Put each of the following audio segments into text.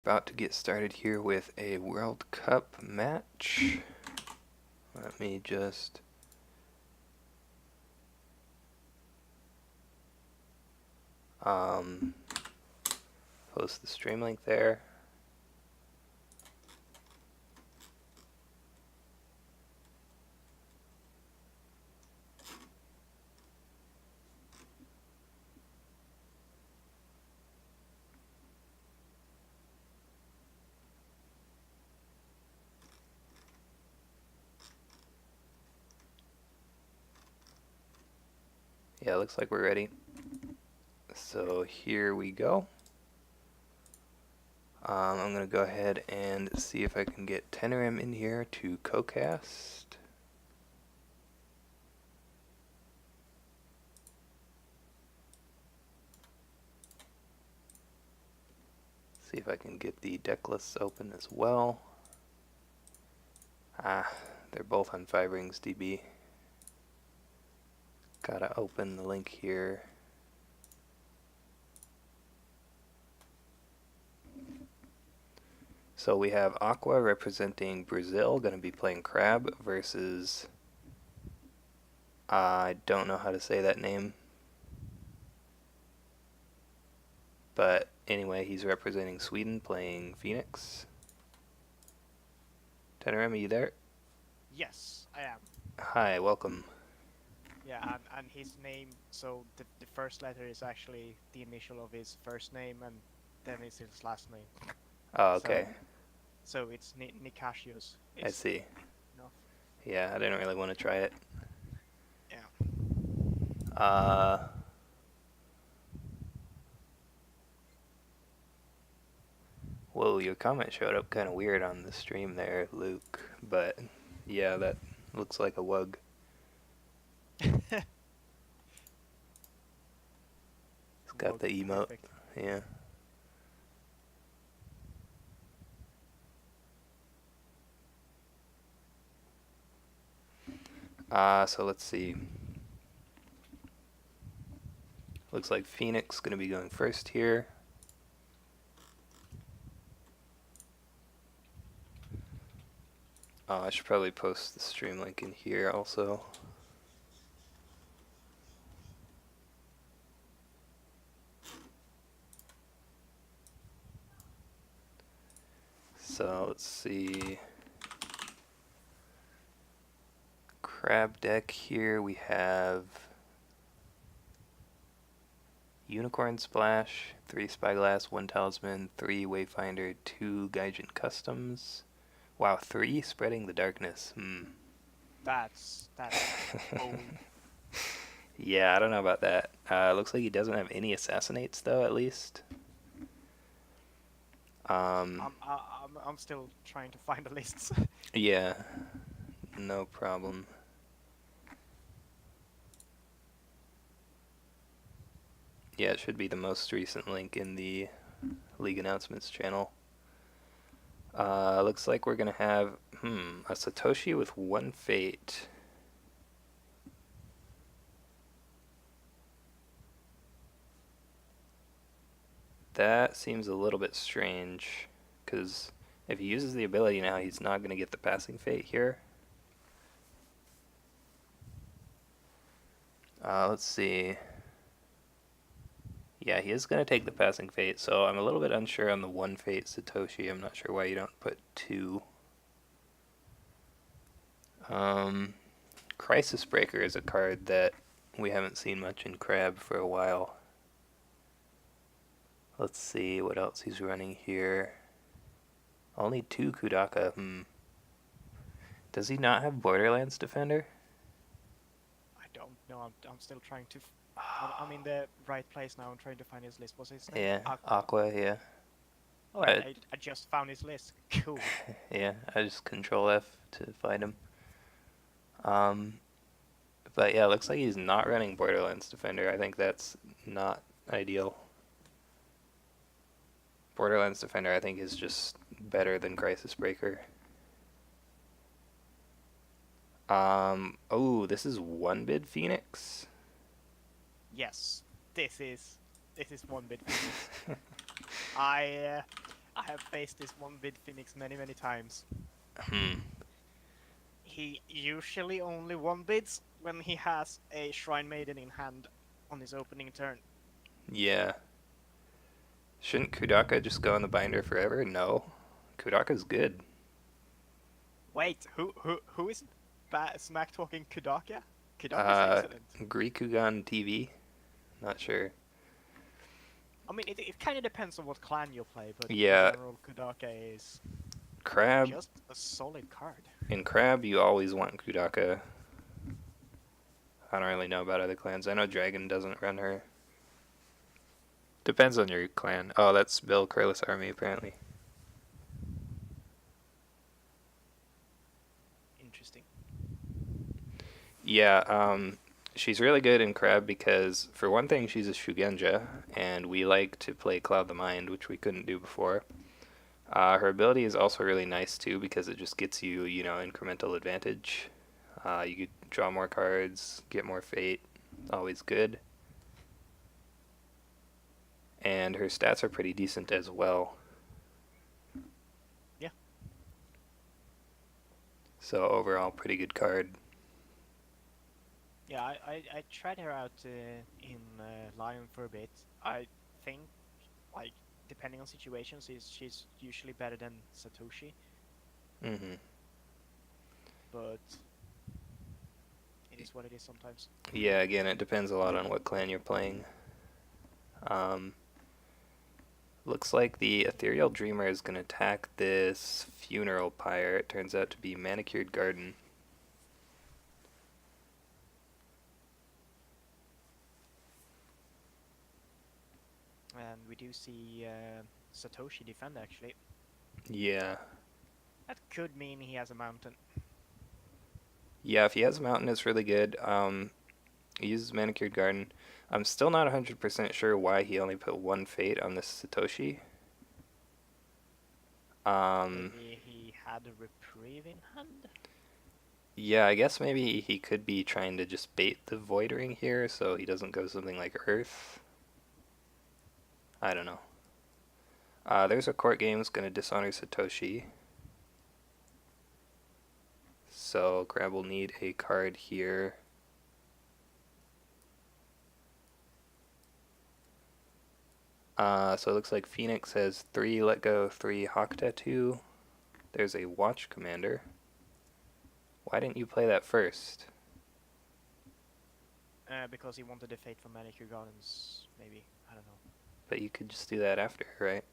About to get started here with a World Cup match. Let me just post the stream link there. Yeah, looks like we're ready. So here we go. I'm going to go ahead and see if I can get Tenorem in here to co-cast. See if I can get the deck lists open as well. They're both on 5 Rings DB. Gotta open the link here. So we have Aqua representing Brazil, going to be playing Crab versus, I don't know how to say that name. But anyway, he's representing Sweden, playing Phoenix. Tenorem, are you there? Yes, I am. Hi, welcome. Yeah, and his name, so the first letter is actually the initial of his first name, and then is his last name. Oh, So, okay. so it's dnicacios. I Is see. enough. Yeah, I didn't really want to try it. Yeah. Whoa, your comment showed up kind of weird on the stream there, Luke. But yeah, that looks like a wug. It's got the emote. Perfect. Yeah. So let's see. Looks like Phoenix going to be going first here. I should probably post the stream link in here also. So let's see. Crab deck here we have Unicorn Splash, 3 Spyglass, 1 Talisman, 3 Wayfinder, 2 Gaijin Customs. Wow, 3 Spreading the Darkness. That's bold. Yeah, I don't know about that. Looks like he doesn't have any Assassinates though, at least. I'm still trying to find the lists. Yeah, no problem. Yeah, it should be the most recent link in the League Announcements channel. Looks like we're gonna have, a Satoshi with 1 Fate. That seems a little bit strange, because if he uses the ability now, he's not gonna get the Passing Fate here. Let's see. Yeah, he is going to take the Passing Fate, so I'm a little bit unsure on the 1 Fate Satoshi. I'm not sure why you don't put 2. Crisis Breaker is a card that we haven't seen much in Crab for a while. Let's see what else he's running here. Only 2 Kudaka. Does he not have Borderlands Defender? I don't know. I'm still trying to. I'm in the right place now. I'm trying to find his list. What's his name? Yeah, Aqua. yeah. Oh, I just found his list. Cool. Yeah, I just Control F to find him. But yeah, looks like he's not running Borderlands Defender. I think that's not ideal. Borderlands Defender, I think, is just better than Crisis Breaker. Oh, this is 1 bid Phoenix? Yes, this is 1 bid Phoenix. I I have faced this one bid Phoenix many, many times. Hmm. He usually only one bids when he has a Shrine Maiden in hand on his opening turn. Yeah. Shouldn't Kudaka just go in the binder forever? No. Kudaka's good. Wait, who is smack talking Kudaka? Kudaka is Uh, excellent. Grikugan TV? Not sure. I mean, it kind of depends on what clan you play, but in Yeah, general, Kudaka is Crab. just a solid card. In Crab, you always want Kudaka. I don't really know about other clans. I know Dragon doesn't run her. Depends on your clan. Oh, that's Bill Curlis Army, apparently. Interesting. Yeah, she's really good in Crab because, for one thing, she's a Shugenja, and we like to play Cloud the Mind, which we couldn't do before. Her ability is also really nice, too, because it just gets you, incremental advantage. You could draw more cards, get more fate. Always good. And her stats are pretty decent as well. Yeah. So overall, pretty good card. Yeah, I tried her out in Lion for a bit. I think, like, depending on situations, she's usually better than Satoshi, Hmm. but it is what it is sometimes. Yeah, again, it depends a lot on what clan you're playing. Um, Looks like the Ethereal Dreamer is going to attack this Funeral Pyre. It turns out to be Manicured Garden. And we do see Satoshi defend, actually. Yeah. That could mean he has a mountain. Yeah, if he has a mountain, it's really good. He uses Manicured Garden. I'm still not 100% sure why he only put one fate on this Satoshi. Maybe he had a reprieve in hand? Yeah, I guess maybe he could be trying to just bait the Void Ring here so he doesn't go something like Earth. I don't know. There's a court game that's going to dishonor Satoshi. So Crab will need a card here. So it looks like Phoenix has 3 Let Go, 3 Hawk Tattoo. There's a Watch Commander. Why didn't you play that first? Because he wanted a fate from Manicure Gardens, maybe. I don't know. But you could just do that after, right?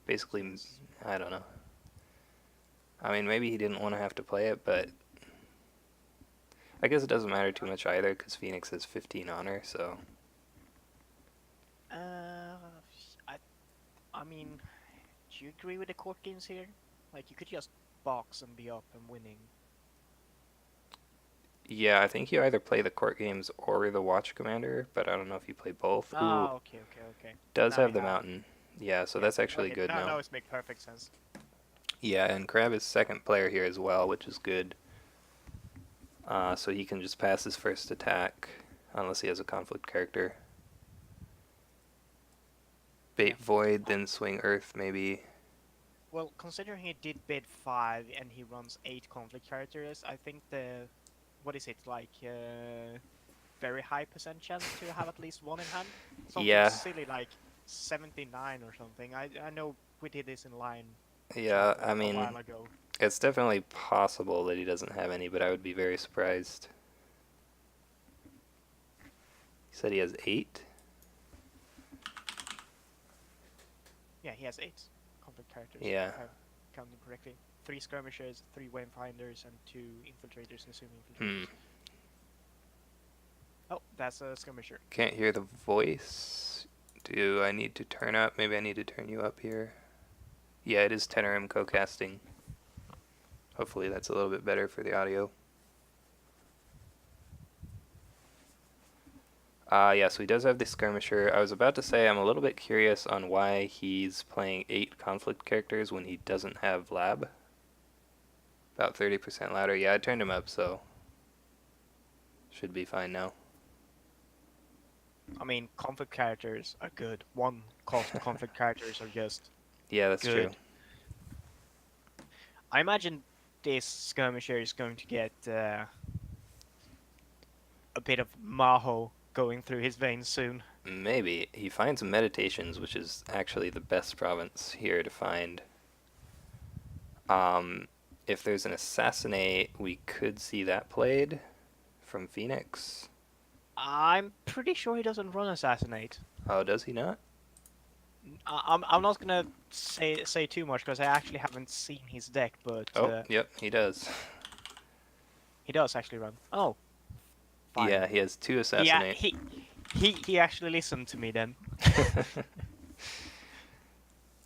Basically, Yes. I don't know. I mean, maybe he didn't want to have to play it, but I guess it doesn't matter too much either because Phoenix has 15 honor, so. I, I mean, do you agree with the court games here? Like, you could just box and be up and winning. Yeah, I think you either play the court games or the Watch Commander, but I don't know if you play both. Ooh, Ah, okay. does Now have you the have. mountain. Yeah, so Yeah. that's actually Okay, good now. now it's make perfect sense. Yeah, and Crab is second player here as well, which is good. So he can just pass his first attack, unless he has a conflict character. Bait Yeah. Void, then swing Earth, maybe. Well, considering he did bid 5 and he runs 8 conflict characters, I think what is it, like, very high percent chance to have at least one in hand? Something Yeah, silly like 79 or something. I know we did this in line yeah, chat I a mean, while ago. it's definitely possible that he doesn't have any, but I would be very surprised. He said he has 8? Yeah, he has 8 conflict characters, Yeah. if I counted correctly. 3 skirmishers, 3 wayfinders, and 2 infiltrators, assuming Hmm. infiltrators. Oh, that's a skirmisher. Can't hear the voice. Do I need to turn up? Maybe I need to turn you up here. Yeah, it is Tenorem co-casting. Hopefully that's a little bit better for the audio. Yeah, so he does have the skirmisher. I was about to say I'm a little bit curious on why he's playing 8 conflict characters when he doesn't have lab. About 30% louder. Yeah, I turned him up, so should be fine now. I mean, conflict characters are good. 1 cost conflict characters are just Yeah, that's true. Good. I imagine this skirmisher is going to get a bit of Maho going through his veins soon. Maybe. He finds meditations, which is actually the best province here to find. Um, if there's an assassinate, we could see that played from Phoenix. I'm pretty sure he doesn't run assassinate. Oh, does he not? I'm not gonna say too much because I actually haven't seen his deck, but Oh, yep, he does. he does actually run. Oh, fine. Yeah, he has 2 Yeah, assassinate. he actually listened to me then.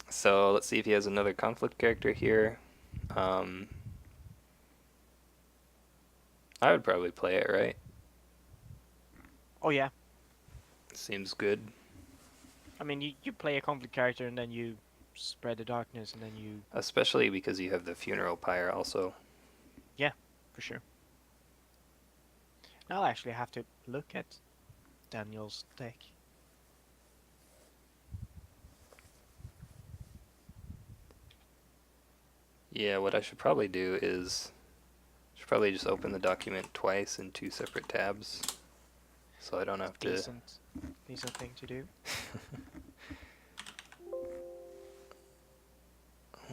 So let's see if he has another conflict character here. Um, I would probably play it, right? Oh yeah, Seems good. I mean you play a conflict character and then you spread the darkness and then you Especially because you have the funeral pyre also. yeah, for sure. Now I actually have to look at Daniel's deck. Yeah, what I should probably do is should probably just open the document twice in 2 separate tabs, so I don't have to. Decent thing to do.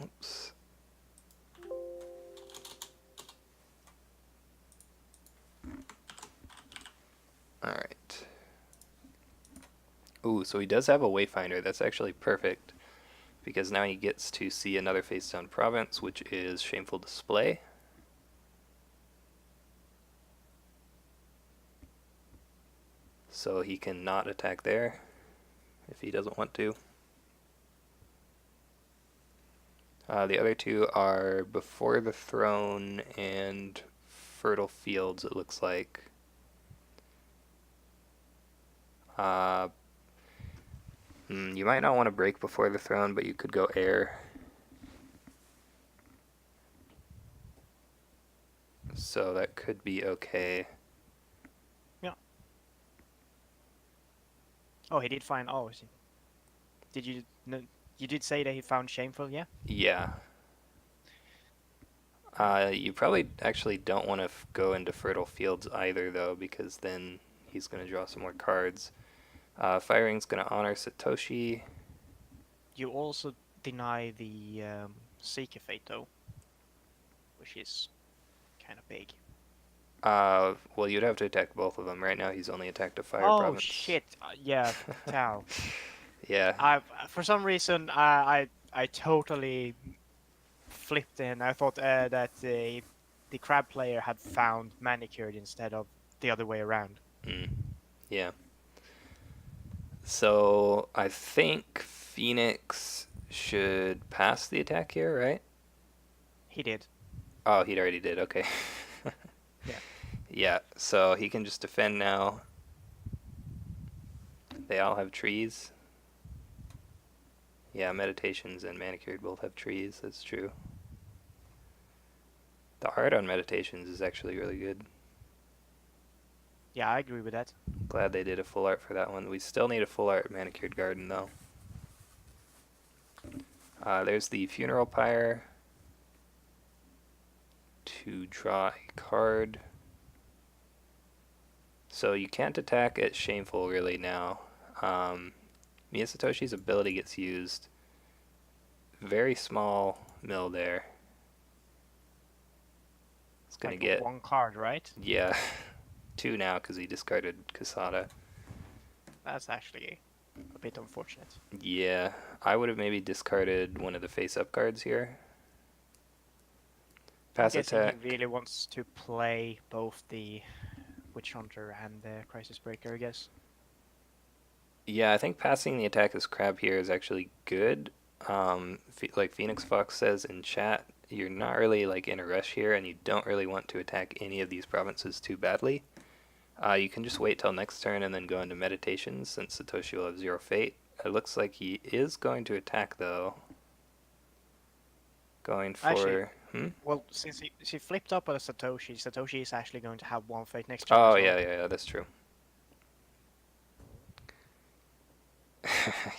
Oops. All right. Ooh, so he does have a wayfinder. That's actually perfect because now he gets to see another face down province, which is Shameful Display. So he can not attack there if he doesn't want to. The other 2 are Before the Throne and Fertile Fields, it looks like. Uh, you might not want to break Before the Throne, but you could go air. So that could be okay. Yeah. Oh, he did find. Oh, did you? No, you did say that he found shameful. Yeah. Yeah. You probably actually don't want to go into Fertile Fields either, though, because then he's going to draw some more cards. Firing's going to honor Satoshi. You also deny the Seeker Fate though, which is kind of big. Well, you'd have to attack both of them. Right now, he's only attacked a fire Oh province. shit! Yeah, Tao. Yeah. I for some reason I totally flipped in. I thought that the crab player had found manicured instead of the other way around. Mm. Yeah. So I think Phoenix should pass the attack here, right? He did. Oh, he already did. Okay. Yeah. Yeah. So he can just defend now. They all have trees. Yeah, meditations and manicured both have trees. That's true. The art on meditations is actually really good. Yeah, I agree with that. Glad they did a full art for that one. We still need a full art manicured garden though. There's the funeral pyre to draw a card. So you can't attack at Shameful really now. Miyasatoshi's ability gets used. Very small mill there. It's gonna Like get one card, right? yeah 2 now because he discarded Kasada. That's actually a bit unfortunate. Yeah, I would have maybe discarded one of the face-up cards here. I'm Pass guessing attack. he really wants to play both the Witch Hunter and the Crisis Breaker, I guess. Yeah, I think passing the attack as crab here is actually good. Like Phoenix Fox says in chat, you're not really like in a rush here, and you don't really want to attack any of these provinces too badly. You can just wait till next turn and then go into meditations, since Satoshi will have 0 fate. It looks like he is going to attack though. Going for Actually, well, since he flipped up on a Satoshi, Satoshi is actually going to have 1 fate next turn Oh as well. yeah, that's true.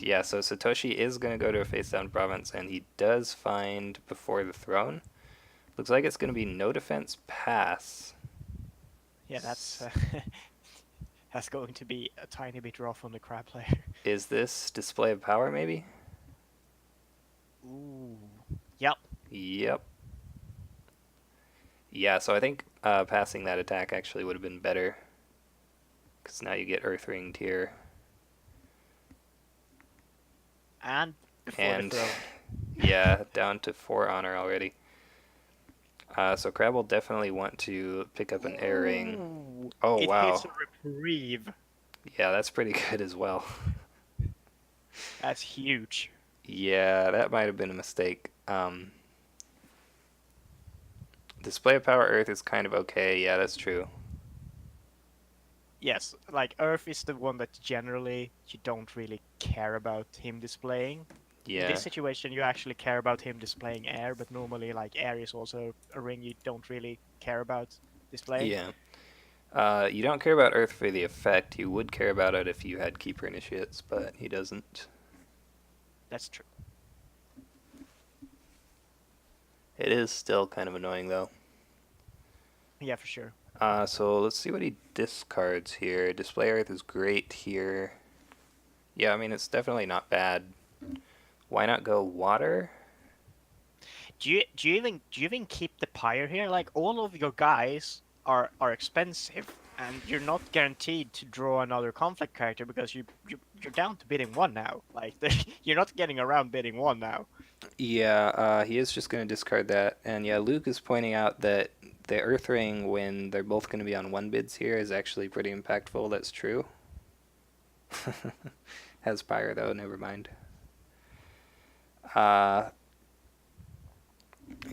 Yeah, so Satoshi is going to go to a face down province, and he does find before the throne. Looks like it's going to be no defense pass. Yeah, that's S- that's going to be a tiny bit rough on the crab player. Is this display of power, maybe? Ooh. Yep. Yep. Yeah, so I think passing that attack actually would have been better. Because now you get Earth Ringed here. And before the And throne. yeah, down to 4 honor already. So Crab will definitely want to pick up an air ring. Ooh. Oh, It hits wow. a reprieve. Yeah, that's pretty good as well. That's huge. Yeah, that might have been a mistake. Display of Power Earth is kind of okay. Yeah, that's true. Yes, like Earth is the one that generally you don't really care about him displaying. In this Yeah. situation, you actually care about him displaying air, but normally, like, air is also a ring you don't really care about displaying. Yeah. You don't care about Earth for the effect. You would care about it if you had Keeper Initiates, but he doesn't. That's true. It is still kind of annoying, though. Yeah, for sure. So let's see what he discards here. Display Earth is great here. Yeah, I mean, it's definitely not bad. Why not go Water? Do you even keep the pyre here? Like all of your guys are expensive, and you're not guaranteed to draw another conflict character because you're down to bidding one now. Like you're not getting around bidding one now. Yeah, he is just going to discard that. And yeah, Luke is pointing out that the Earth Ring, when they're both going to be on one bids here, is actually pretty impactful. That's true. Has Pyre, though, never mind. Uh,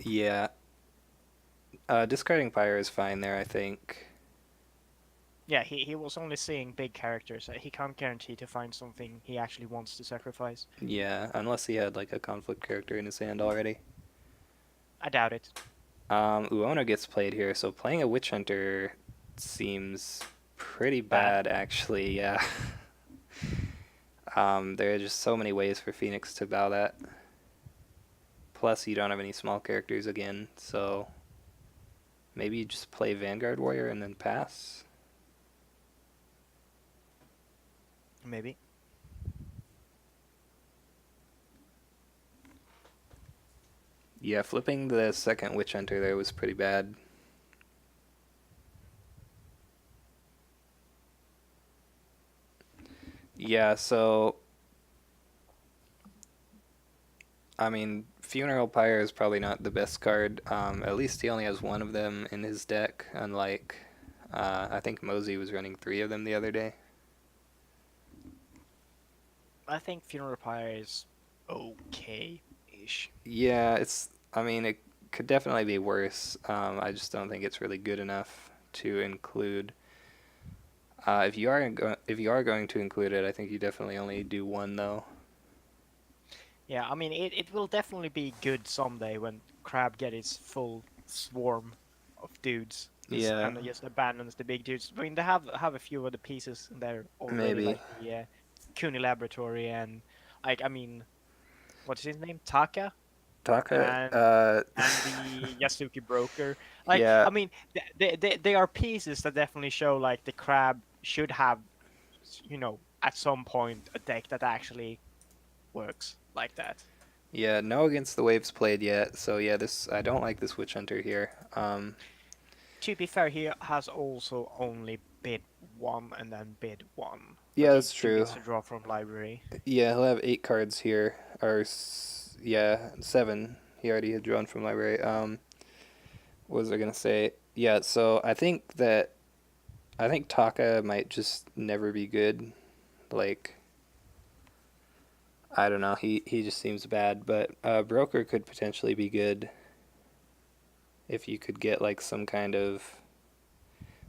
yeah. Discarding Pyre is fine there, I think. Yeah, he was only seeing big characters. He can't guarantee to find something he actually wants to sacrifice. Yeah, unless he had like a conflict character in his hand already. I doubt it. Uona gets played here, so playing a Witch Hunter seems pretty Bad. bad, actually, yeah. There are just so many ways for Phoenix to bow that. Plus, you don't have any small characters again, so maybe you just play Vanguard Warrior and then pass? Maybe. Yeah, flipping the second Witch Hunter there was pretty bad. Yeah, so I mean, Funeral Pyre is probably not the best card. At least he only has one of them in his deck, unlike I think Mosey was running 3 of them the other day. I think Funeral Pyre is okay-ish. Yeah, I mean, it could definitely be worse. I just don't think it's really good enough to include. If you are going to include it, I think you definitely only do one though. Yeah, I mean, it will definitely be good someday when Crab get his full swarm of dudes Yeah, and just abandons the big dudes. I mean, they have a few of the pieces in there already, maybe like the Cooney Laboratory and, like, I mean, what's his name? Taka? Taka. And the Yasuki Broker. Like, Yeah, I mean, they are pieces that definitely show, like, the Crab should have, at some point, a deck that actually works like that. yeah. No against the waves played yet. So yeah, this I don't like this Witch Hunter here. To be fair, he has also only bid one and then bid one, Yeah, but he that's still true. gets to draw from library. Yeah, he'll have 8 cards here, or yeah, 7. He already had drawn from library. What was I gonna say? Yeah, so I think Taka might just never be good. Like, I don't know. He just seems bad, but Broker could potentially be good if you could get like some kind of.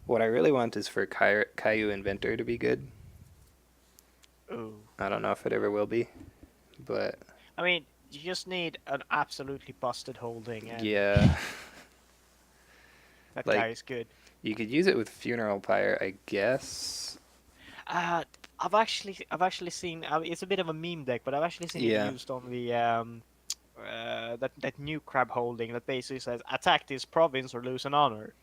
What I really want is for Caillou Inventor to be good. Ooh. I don't know if it ever will be, but I mean, you just need an absolutely busted holding, and yeah, that guy like is good. you could use it with Funeral Pyre, I guess. Uh, I've actually seen. It's a bit of a meme deck, but I've actually seen it Yeah. used on the that new crab holding that basically says attack this province or lose an honor.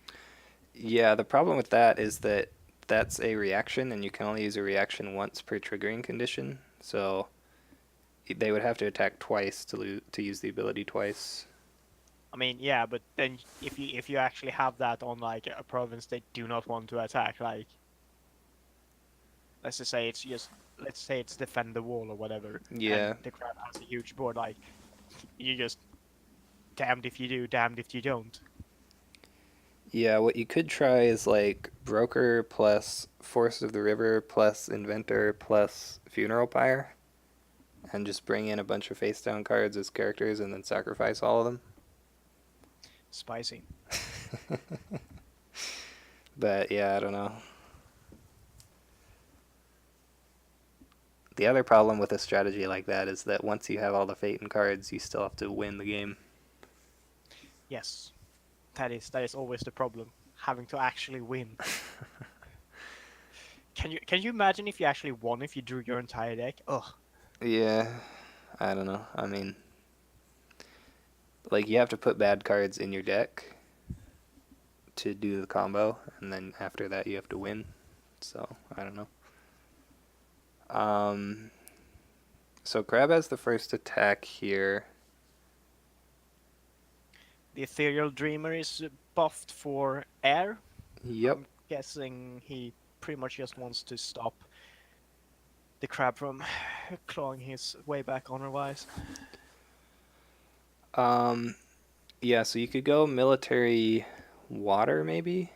Yeah, the problem with that is that that's a reaction, and you can only use a reaction once per triggering condition. So they would have to attack twice to use the ability twice. I mean, yeah, but then if you actually have that on like a province they do not want to attack, like let's just say it's just let's say it's defend the wall or whatever, and Yeah. the crab has a huge board, like you just damned if you do, damned if you don't. Yeah, what you could try is like Broker plus Force of the River plus Inventor plus Funeral Pyre, and just bring in a bunch of face down cards as characters and then sacrifice all of them. Spicy. But yeah, I don't know. The other problem with a strategy like that is that once you have all the fate and cards, you still have to win the game. Yes, that is always the problem, having to actually win. Can you imagine if you actually won if you drew your entire deck? Ugh. Yeah, I don't know. I mean, like you have to put bad cards in your deck to do the combo, and then after that you have to win. So I don't know. Um, so Crab has the first attack here. The Ethereal Dreamer is buffed for air. Yep. I'm guessing he pretty much just wants to stop the crab from clawing his way back honor-wise. Um, yeah. So you could go military water maybe.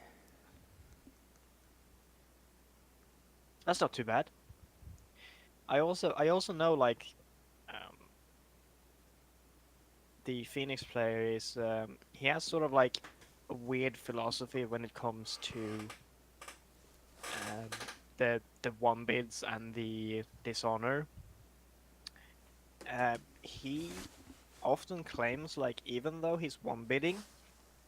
That's not too bad. I also know like um, the Phoenix player is he has sort of like a weird philosophy when it comes to um, the one bids and the dishonor. He often claims like even though he's one bidding,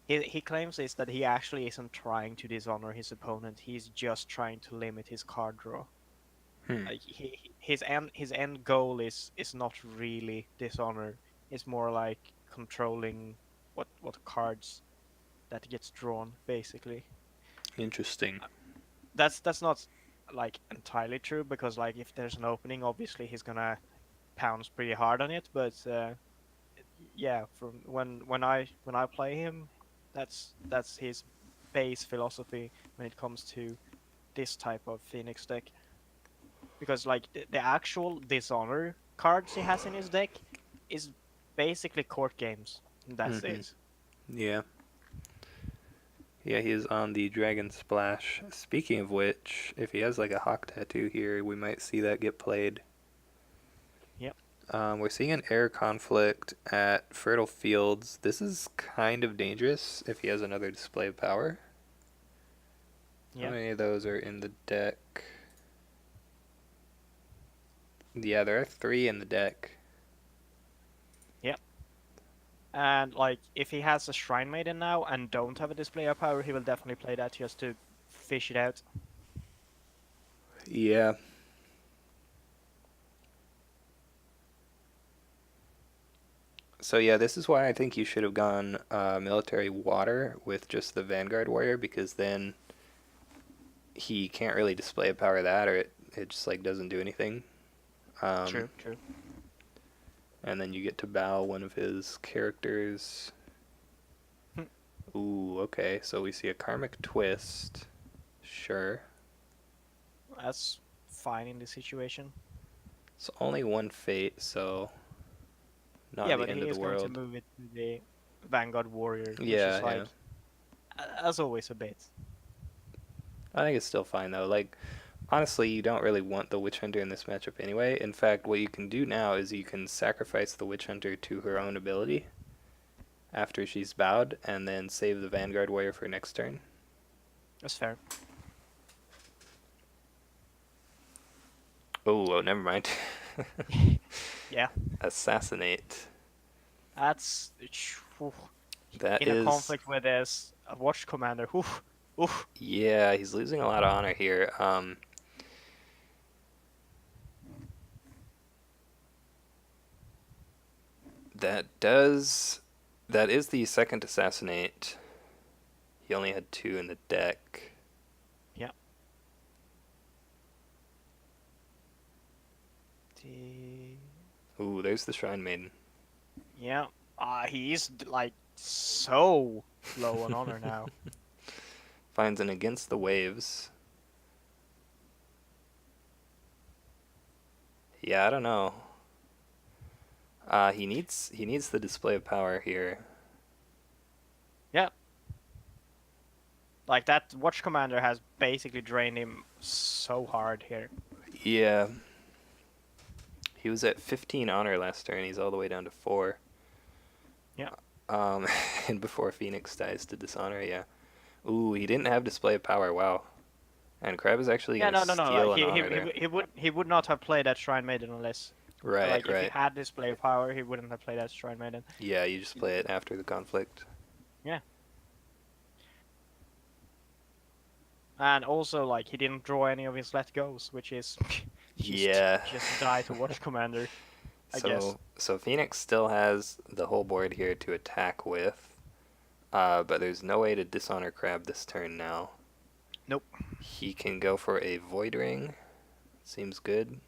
he claims is that he actually isn't trying to dishonor his opponent. He's just trying to limit his card draw. Hmm. Like his end goal is not really dishonor. It's more like controlling what cards that gets drawn basically. Interesting. Uh, that's not like entirely true because like if there's an opening, obviously he's gonna pounce pretty hard on it. But yeah, from when I play him, that's his base philosophy when it comes to this type of Phoenix deck. Because like the actual dishonor cards he has in his deck is basically court games. And that's Mm-hmm. it. Yeah. Yeah, he is on the Dragon Splash. Speaking of which, if he has like a hawk tattoo here, we might see that get played. Yep. We're seeing an air conflict at Fertile Fields. This is kind of dangerous if he has another display of power. How Yep. many of those are in the deck? Yeah, there are 3 in the deck. Yep. And like if he has a Shrine Maiden now and don't have a display of power, he will definitely play that just to fish it out. Yeah. So yeah, this is why I think you should have gone military water with just the Vanguard Warrior, because then he can't really display a power that, or it just like doesn't do anything. Um, True, true. and then you get to bow one of his characters. Ooh, okay. So we see a Karmic Twist. Sure. That's fine in this situation. It's only one fate, so not Yeah, the but end he of the is going to world. move it to the Vanguard Warrior, which Yeah, is yeah. like as always a bit. I think it's still fine though. Like, honestly, you don't really want the Witch Hunter in this matchup anyway. In fact, what you can do now is you can sacrifice the Witch Hunter to her own ability after she's bowed, and then save the Vanguard Warrior for next turn. That's fair. Oh, never mind. Yeah, Assassinate. that's That in a is, conflict with this watch commander. Oof, oof. yeah, he's losing a lot of honor here. That does. That is the second assassinate. He only had two in the deck. Yeah. The... Ooh, there's the Shrine Maiden. Yeah. He's like so low on honor now. Finds an Against the Waves. Yeah, I don't know. He needs the display of power here. Yeah. Like that Watch Commander has basically drained him so hard here. Yeah. He was at 15 honor last turn. He's all the way down to 4. Yeah. Um, and before Phoenix dies to dishonor, yeah. Ooh, he didn't have display of power. Wow. And Crab is actually Yeah, gonna no. Like, steal an honor there. he would not have played that Shrine Maiden unless Right, like if he right. had display power, he wouldn't have played that Shrine Maiden. Yeah, you just play it after the conflict. Yeah. And also like he didn't draw any of his let goes, which is Yeah. just die to Watch Commander, I guess. So Phoenix still has the whole board here to attack with. But there's no way to dishonor Crab this turn now. Nope. He can go for a Void Ring. Seems good.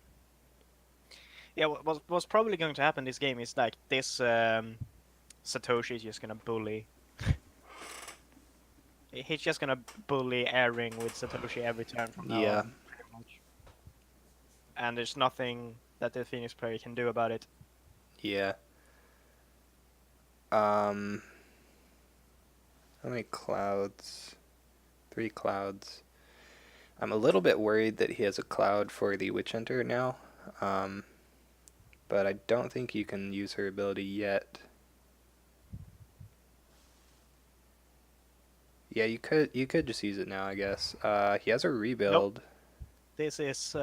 Yeah, what's probably going to happen this game is like this Satoshi is just gonna bully. He's just gonna bully Air Ring with Satoshi every turn from now Yeah. on, pretty much. And there's nothing that the Phoenix player can do about it. Yeah. How many clouds? 3 clouds. I'm a little bit worried that he has a cloud for the Witch Hunter now. But I don't think you can use her ability yet. Yeah, you could just use it now, I guess. He has a rebuild. This is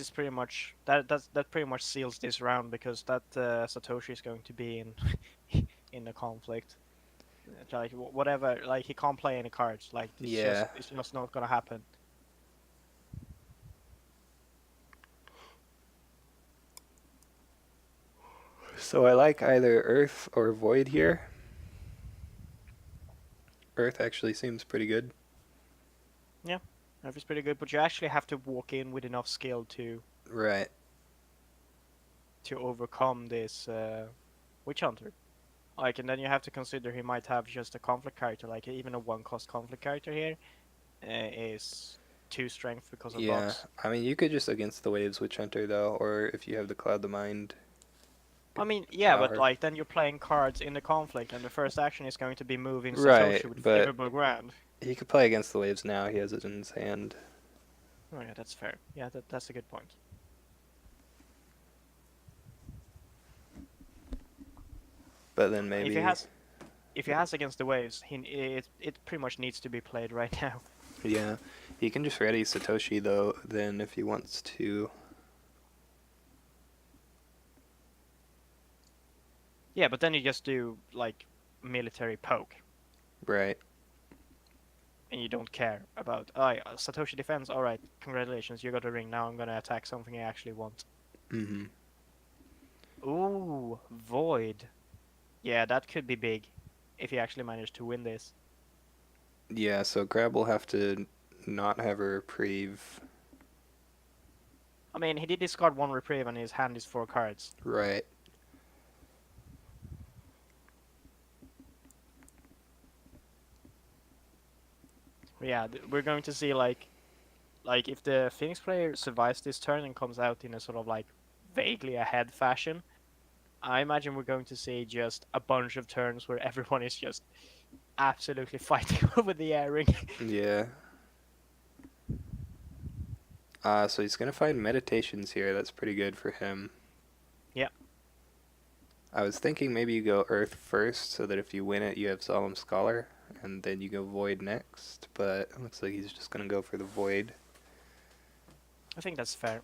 pretty much that pretty much seals this round because that Satoshi is going to be in in the conflict. Like whatever, like he can't play any cards. Like Yeah. it's just not gonna happen. So I like either Earth or Void here. Earth actually seems pretty good. Yeah, that is pretty good, but you actually have to walk in with enough skill Right. to overcome this Witch Hunter. Like, and then you have to consider he might have just a conflict character, like even a one-cost conflict character here is 2 strength because of Yeah. bugs. I mean, you could just Against the Waves Witch Hunter, though, or if you have the Cloud the Mind. I mean, yeah, Allow but her. like then you're playing cards in the conflict, and the first action is going to be moving Right, Satoshi with but favorable ground. he could play Against the Waves now. He has it in his hand. Oh yeah, that's fair. Yeah, that's a good point. But then maybe. If he has against the waves, it pretty much needs to be played right now. Yeah. He can just ready Satoshi, though, then if he wants to. Yeah, but then you just do like military poke, Right. and you don't care about Satoshi defense. All right, congratulations, you got a ring. Now I'm gonna attack something I actually want. Mm-hmm. Ooh, void. Yeah, that could be big, if he actually managed to win this. Yeah, so Crab will have to not have a reprieve. I mean, he did discard 1 reprieve, and his hand is 4 cards. Right. Yeah, we're going to see like if the Phoenix player survives this turn and comes out in a sort of like vaguely ahead fashion, I imagine we're going to see just a bunch of turns where everyone is just absolutely fighting over the air ring. Yeah. So he's gonna find Meditations here. That's pretty good for him. Yeah. I was thinking maybe you go Earth first, so that if you win it, you have Solemn Scholar, and then you go Void next. But it looks like he's just gonna go for the Void. I think that's fair.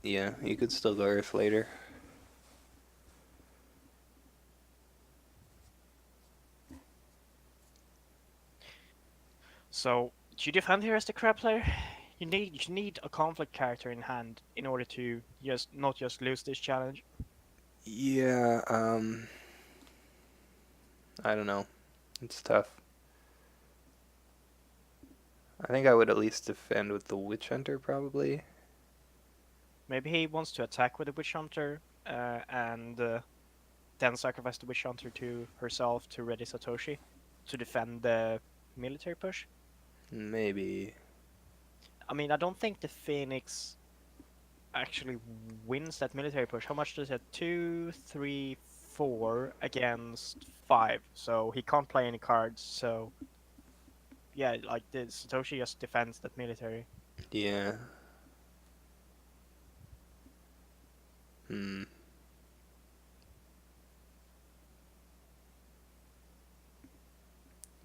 Yeah, you could still go Earth later. So, do you defend here as the crab player? You need a conflict character in hand in order to just not just lose this challenge. Yeah, I don't know. It's tough. I think I would at least defend with the Witch Hunter, probably. Maybe he wants to attack with the Witch Hunter, and then sacrifice the Witch Hunter to herself to ready Satoshi to defend the military push. Maybe. I mean, I don't think the Phoenix actually wins that military push. How much does it? 2, 3, 4 against 5. So he can't play any cards. So yeah, like the Satoshi just defends that military. Yeah. Hmm.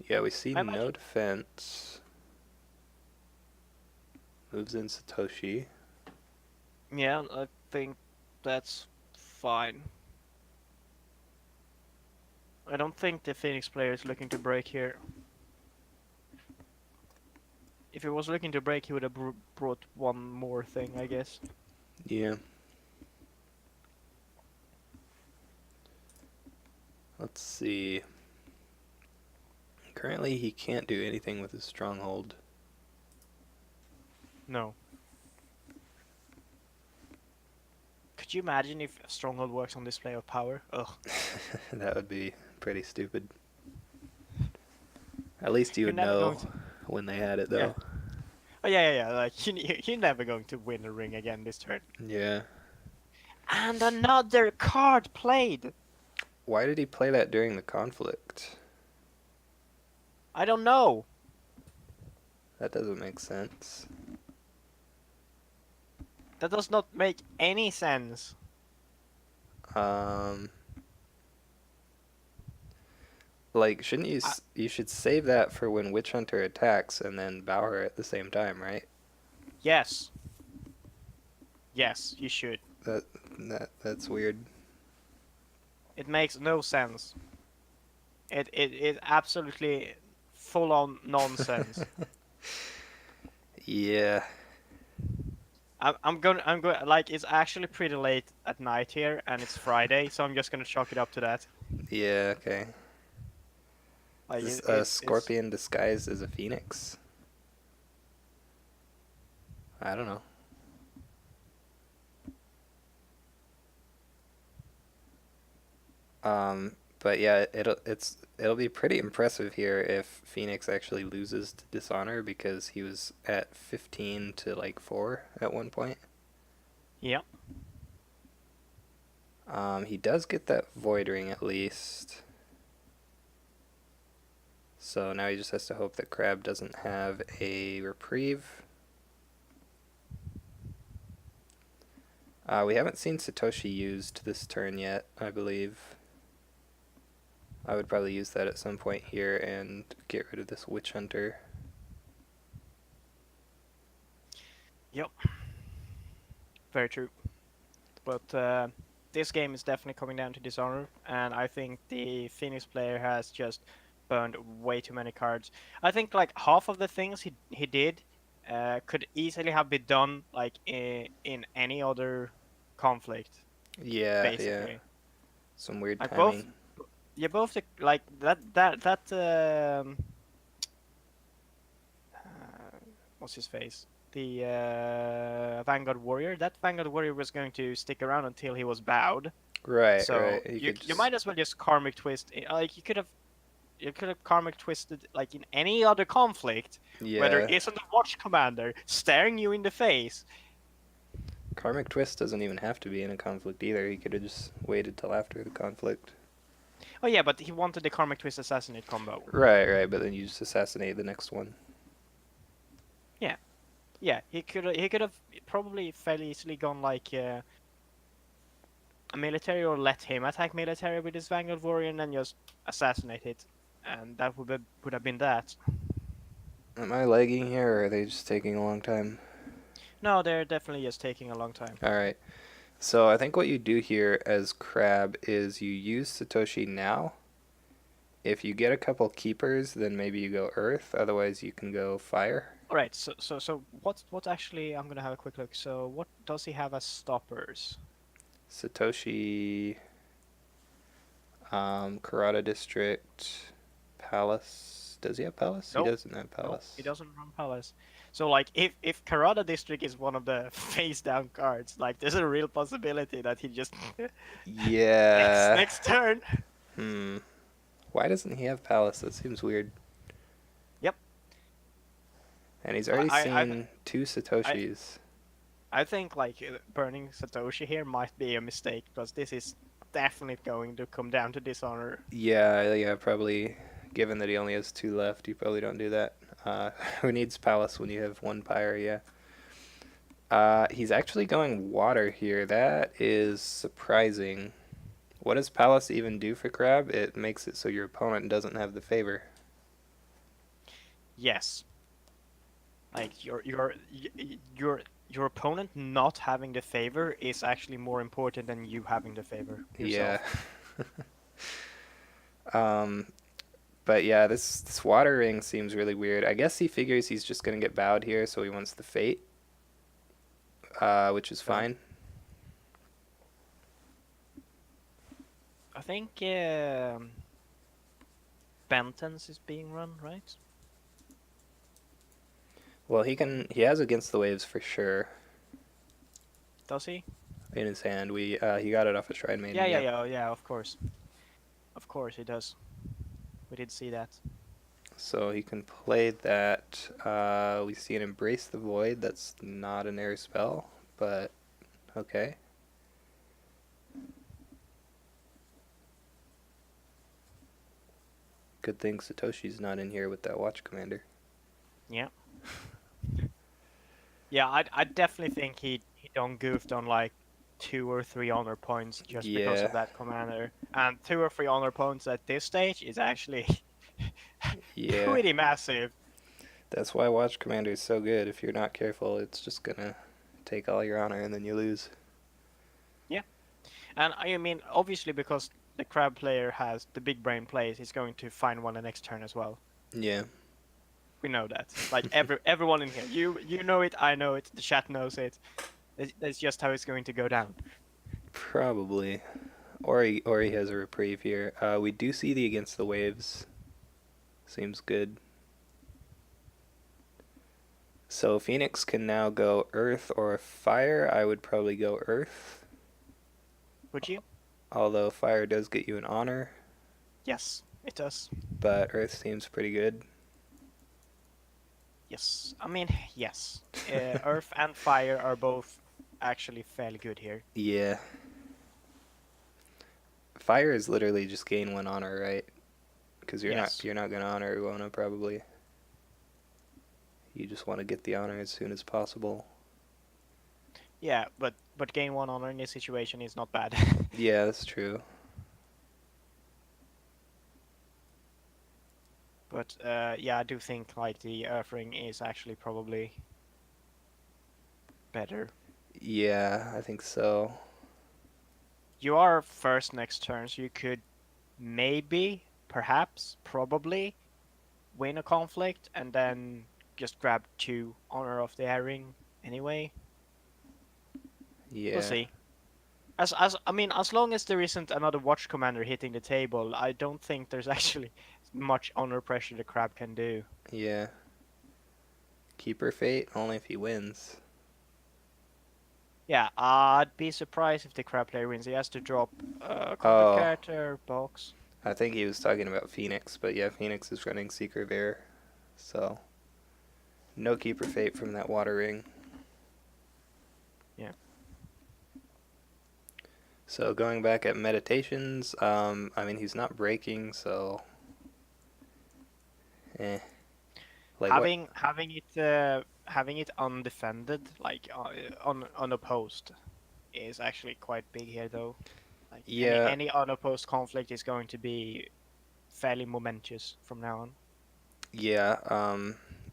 Yeah, we see I no imagine. defense. Moves in Satoshi. Yeah, I think that's fine. I don't think the Phoenix player is looking to break here. If he was looking to break, he would have brought one more thing, I guess. Yeah. Let's see. Currently, he can't do anything with his stronghold. No. Could you imagine if Stronghold works on display of power? Ugh. That would be pretty stupid. At least you You're would never going know to. when they had it, Yeah. though. Oh yeah. Like you're never going to win a ring again this turn. Yeah. And another card played. Why did he play that during the conflict? I don't know. That doesn't make sense. That does not make any sense. Um, like, shouldn't you? I, You should save that for when Witch Hunter attacks, and then bow her at the same time, right? yes. Yes, you should. That that's weird. It makes no sense. It absolutely full on nonsense. Yeah. I'm going like it's actually pretty late at night here and it's Friday, so I'm just gonna chalk it up to that. Yeah. Okay. Like Is it's scorpion disguised as a phoenix? I don't know. But yeah, it'll be pretty impressive here if Phoenix actually loses to Dishonor because he was at 15 to like 4 at one point. yeah. He does get that Void Ring at least. So now he just has to hope that Crab doesn't have a reprieve. We haven't seen Satoshi used this turn yet, I believe. I would probably use that at some point here and get rid of this Witch Hunter. Yep. Very true. But this game is definitely coming down to Dishonor, and I think the Phoenix player has just burned way too many cards. I think like half of the things he did could easily have been done like in any other conflict, Yeah, yeah. basically. Some weird Like both, timing. yeah, both the like that what's his face? The Vanguard Warrior. That Vanguard Warrior was going to stick around until he was bowed. Right, So right. You you could you just might as well just karmic twist. Like you could have karmic twisted like in any other conflict where there yeah. isn't a watch commander staring you in the face. Karmic Twist doesn't even have to be in a conflict either. He could have just waited till after the conflict. Oh yeah, but he wanted the karmic twist assassinate combo. Right, right. But then you just assassinate the next one. Yeah, yeah. He could have probably fairly easily gone like a military or let him attack military with his Vanguard Warrior and then just assassinate it, and that would have been that. Am I lagging here, or are they just taking a long time? No, they're definitely just taking a long time. All right. So I think what you do here as Crab is you use Satoshi now. If you get a couple keepers, then maybe you go Earth. Otherwise, you can go Fire. All right. So what actually? I'm gonna have a quick look. So what does he have as stoppers? Satoshi. Karada District, Palace. Does he have Palace? He Nope. doesn't have Nope, he Palace. doesn't run Palace. So like if Karada District is one of the face down cards, like there's a real possibility that he just Yeah. next turn. Hmm. Why doesn't he have Palace? That seems weird. Yep. And he's I already I I seen two I, Satoshis. I think like burning Satoshi here might be a mistake because this is definitely going to come down to dishonor. Yeah, yeah, probably. Given that he only has two left, you probably don't do that. Who needs Palace when you have one Pyre? Yeah. He's actually going water here. That is surprising. What does Palace even do for Crab? It makes it so your opponent doesn't have the favor. Yes. Like your opponent not having the favor is actually more important than you having the favor Yeah. yourself. um, but yeah, this water ring seems really weird. I guess he figures he's just gonna get bowed here, so he wants the fate, which is So fine. I think Benton's is being run, right? Well, he has against the waves for sure Does he? in his hand. He got it off a Shrine Yeah, Maiden. yeah, Yep. yeah, yeah. Of course, he does. We did see that. So he can play that. We see an Embrace the Void. That's not an air spell, but okay. Good thing Satoshi's not in here with that Watch Commander. Yeah, yeah. I definitely think he done goofed on like 2 or 3 honor points just because Yeah, of that commander, and 2 or 3 honor points at this stage is actually yeah. pretty massive. That's why Watch Commander is so good. If you're not careful, it's just gonna take all your honor and then you lose. Yeah, and I mean obviously because the crab player has the big brain plays, he's going to find one the next turn as well. Yeah. We know that. Like everyone in here, you know it, I know it, the chat knows it. That's just how it's going to go down. Probably. Or he has a reprieve here. We do see the Against the Waves. Seems good. So Phoenix can now go Earth or Fire. I would probably go Earth. Would you? Although Fire does get you an honor, Yes, it does. but Earth seems pretty good. Yes, I mean yes. Earth and fire are both actually fairly good here. Yeah. Fire is literally just gain one honor, right? Because Yes. you're not gonna honor Uona probably. You just want to get the honor as soon as possible. Yeah, but gain 1 honor in this situation is not bad. Yeah, that's true. But yeah, I do think like the Earth Ring is actually probably better. Yeah, I think so. You are first next turn, so you could maybe, perhaps, probably win a conflict and then just grab 2 honor of the air ring anyway. We'll Yeah. see. As I mean, as long as there isn't another watch commander hitting the table, I don't think there's actually much honor pressure the crab can do. Yeah. Keeper fate only if he wins. Yeah, I'd be surprised if the crab player wins. He has to drop conflict Oh, character box. I think he was talking about Phoenix, but yeah, Phoenix is running Seeker of Air, so no Keeper fate from that water ring. Yeah. So going back at meditations, I mean he's not breaking, so eh. Like what? Having it undefended, like unopposed, is actually quite big here though. Like Yeah, any unopposed conflict is going to be fairly momentous from now on. yeah.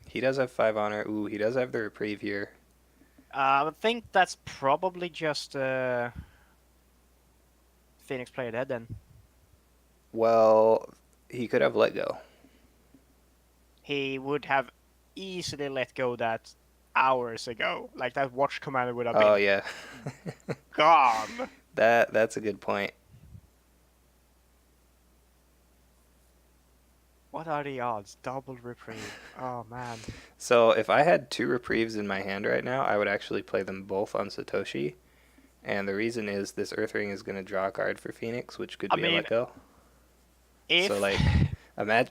He does have 5 honor. Ooh, he does have the reprieve here. I think that's probably just Phoenix player dead then. Well, he could have let go. He would have easily let go that hours ago. Like that watch commander would have Oh been yeah, gone. that's a good point. What are the odds? Double reprieve. Oh man. So if I had two reprieves in my hand right now, I would actually play them both on Satoshi. And the reason is this Earth Ring is going to draw a card for Phoenix, which could I be a mean, let go. So if like,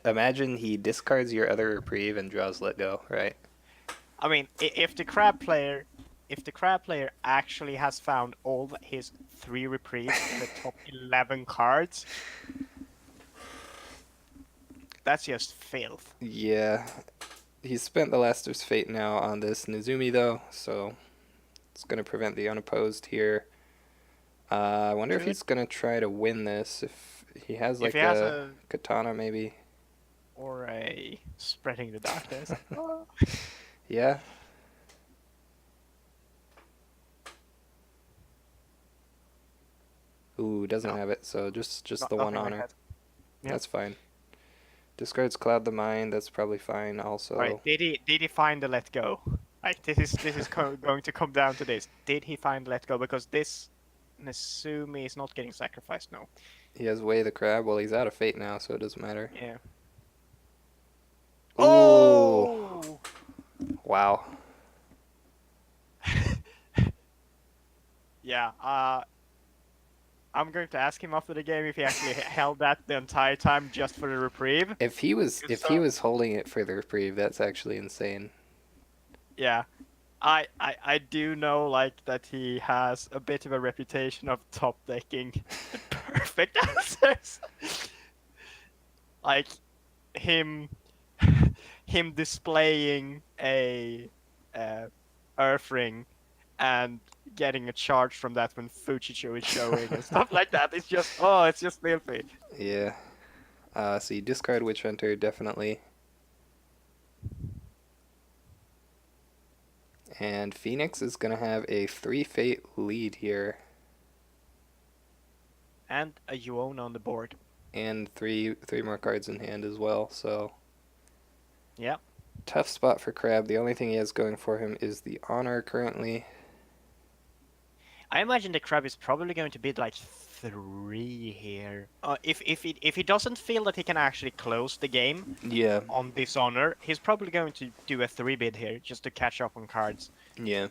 imagine he discards your other reprieve and draws let go, right? I mean, if the crab player, if the crab player actually has found all his 3 reprieves in the top 11 cards, that's just filth. Yeah, he's spent the last of his fate now on this Nizumi though, so it's going to prevent the unopposed here. I wonder if Good. he's going to try to win this. If he has If he like has a a katana, maybe. or a spreading the darkness. Yeah. Ooh, doesn't No, have it, so just the one nothing like honor. that. Yeah. That's fine. Discards Cloud the Mind, that's probably fine Right. also. Did he find the let go? Like this is going to come down to this. Did he find let go? Because this Nasumi is not getting sacrificed. No. He has Way the Crab. Well, he's out of fate now, so it doesn't matter. Yeah. Ooh, Oh! wow. Yeah. I'm going to ask him after the game if he actually held that the entire time just for the reprieve. If he was holding it for the reprieve, that's actually insane. Yeah. I do know like that he has a bit of a reputation of top decking the perfect answers. Like him him displaying a earth ring and getting a charge from that when Fuchicho is showing and stuff like that. It's just filthy. Yeah. So you discard Witch Hunter, definitely. And Phoenix is going to have a 3 fate lead here. And a Yuona on the board. And three more cards in hand as well, so... Yeah. Tough spot for Crab. The only thing he has going for him is the honor currently. I imagine the crab is probably going to bid like 3 here. If he doesn't feel that he can actually close the game Yeah, on this honor, he's probably going to do a 3 bid here just to catch up on cards. yeah.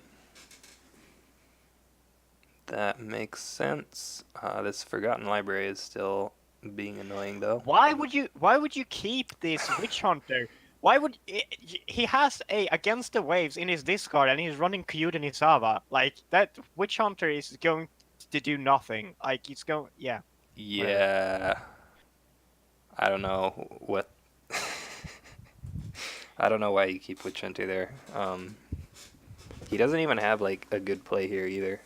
That makes sense. This Forgotten Library is still being annoying though. Why would you keep this witch hunter? Why would he has a Against the Waves in his discard and he's running Kyuden Izawa. Like that witch hunter is going to do nothing. Like it's going yeah. Yeah. I don't know what. I don't know why you keep Witch Hunter there. He doesn't even have like a good play here either.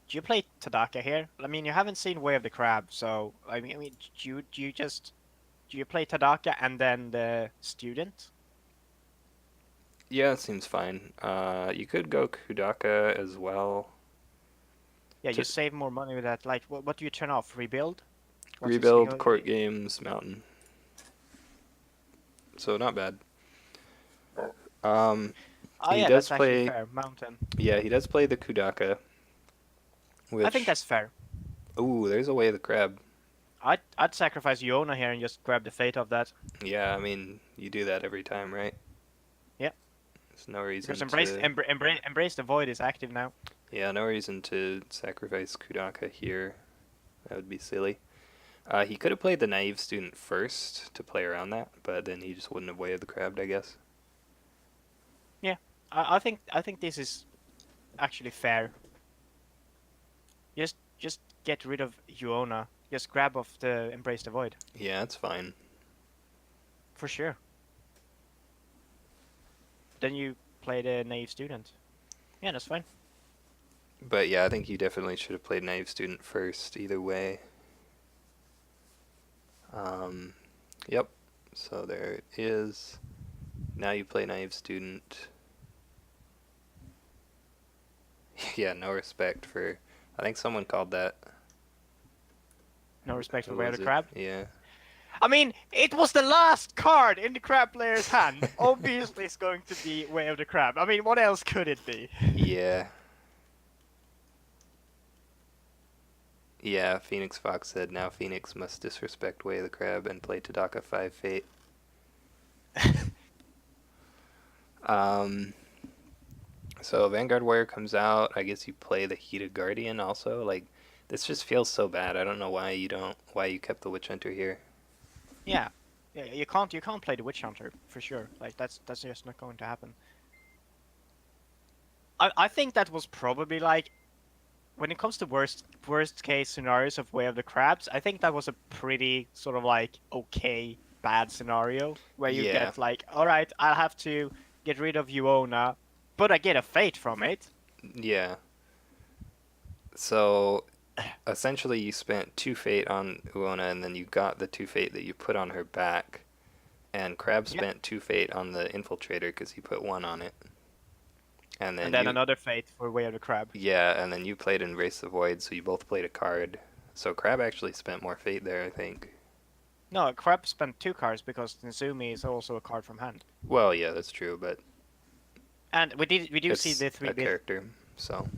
Do you play Tadaka here? I mean, you haven't seen Way of the Crab, so I mean, do you play Tadaka and then the student? Yeah, it seems fine. You could go Kudaka as well. Yeah, To you save more money with that. Like, what do you turn off? Rebuild? What's his rebuild single- Court Games Mountain. So not bad. Oh he yeah, does that's actually play. fair. Mountain. Yeah, he does play the Kudaka. Which, I think that's fair. ooh, there's a Way of the Crab. I'd sacrifice Iona here and just grab the fate of that. Yeah, I mean, you do that every time, right? Yeah. There's no reason Because to... Embrace the Void is active now. Yeah, no reason to sacrifice Kudaka here. That would be silly. He could have played the Naive Student first to play around that, but then he just wouldn't have Way of the Crab, I guess. I think this is actually fair. Just get rid of Iona. Just grab off the Embrace the Void. Yeah, that's fine. For sure. Then you play the Naive Student. Yeah, that's fine. But yeah, I think you definitely should have played Naive Student first, either way. Yep. So there it is. Now you play Naive Student. Yeah, no respect for... I think someone called that. No respect for Who Way of was the it? Crab. Yeah. I mean, it was the last card in the crab player's hand. Obviously, it's going to be Way of the Crab. I mean, what else could it be? Yeah. Yeah, Phoenix Fox said now Phoenix must disrespect Way of the Crab and play Tadaka 5 Fate. Um, so Vanguard Warrior comes out. I guess you play the Heated Guardian also. Like, this just feels so bad. I don't know why you kept the Witch Hunter here. Yeah, yeah. You can't play the Witch Hunter for sure. Like that's just not going to happen. I think that was probably like when it comes to worst case scenarios of Way of the Crabs. I think that was a pretty sort of like okay bad scenario where you Yeah, get like, all right, I'll have to get rid of Uona, but I get a fate from it. yeah. So essentially, you spent 2 Fate on Uona, and then you got the 2 Fate that you put on her back. And Crab Yeah, spent 2 Fate on the Infiltrator because he put 1 on it. And and then then another fate for Way of the Crab. yeah, and then you played Embrace the Void, so you both played a card. So Crab actually spent more Fate there, I think. No, Crab spent 2 cards because Nizumi is also a card from hand. Well, yeah, that's true, but And we do see it's the three a bit character, so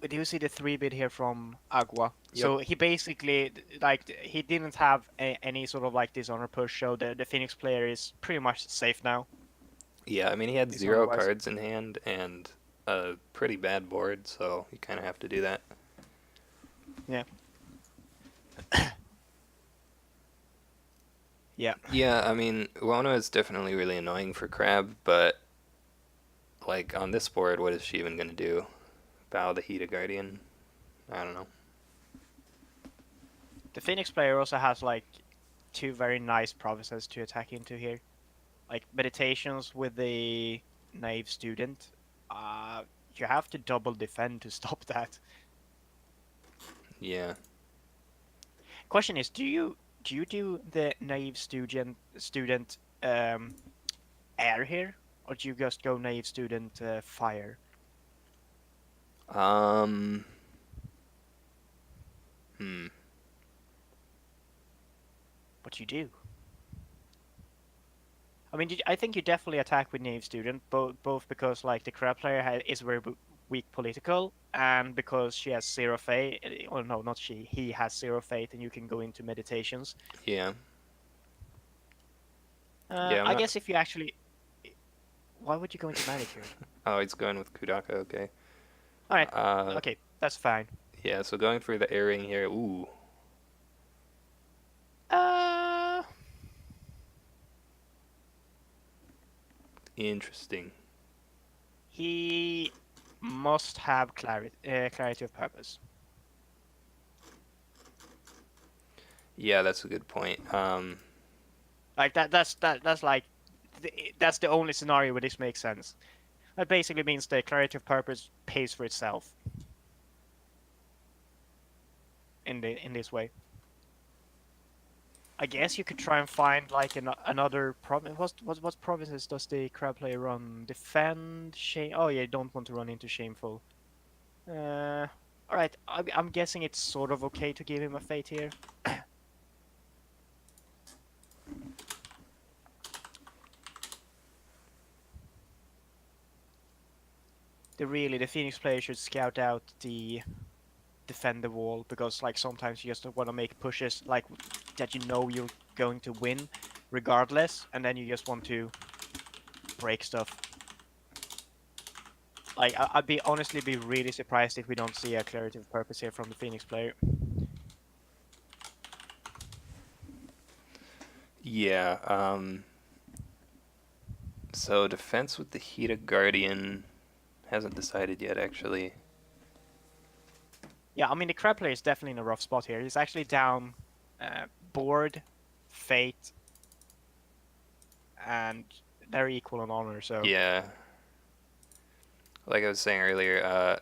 we do see the 3 bit here from Agua. yep. So he basically like he didn't have any sort of like dishonor push, so the Phoenix player is pretty much safe now, Yeah, I mean he had dishonor 0 wise. cards in hand and a pretty bad board, so you kind of have to do that. Yeah. Yeah. Yeah, I mean Wona is definitely really annoying for Crab, but like on this board, what is she even gonna do? Bow the Heat of Guardian? I don't know. The Phoenix player also has like 2 very nice provinces to attack into here. Like meditations with the naive student. You have to double defend to stop that. Yeah. Question is, do the naive student air here, or do you just go naive student fire? Um. Hmm. What you do? I mean, I think you definitely attack with naive student, both because like the crab player is very weak political, and because she has 0 fate. Or no, not she. He has 0 fate, and you can go into meditations. Yeah. Yeah, I'm I not. guess if you actually, why would you go into manicure? Oh, he's going with Kudaka. Okay. All right, Uh, okay, that's fine. yeah. So going for the airing here. Ooh, Uh, interesting. he must have clarity of purpose. Yeah, that's a good point. Like that's like that's the only scenario where this makes sense. That basically means the clarity of purpose pays for itself in this way. I guess you could try and find like another province. What provinces does the crab player run? Defend, shame. Oh yeah, don't want to run into shameful. All right. I'm guessing it's sort of okay to give him a fate here. The Phoenix player should scout out the defend the wall because like sometimes you just want to make pushes like that you know you're going to win regardless, and then you just want to break stuff. Like I'd be honestly be really surprised if we don't see a clarity of purpose here from the Phoenix player. Yeah. So defense with the Heat of Guardian hasn't decided yet, actually. Yeah, I mean the crab player is definitely in a rough spot here. He's actually down board, fate, and they're equal in honor. So Yeah. Like I was saying earlier,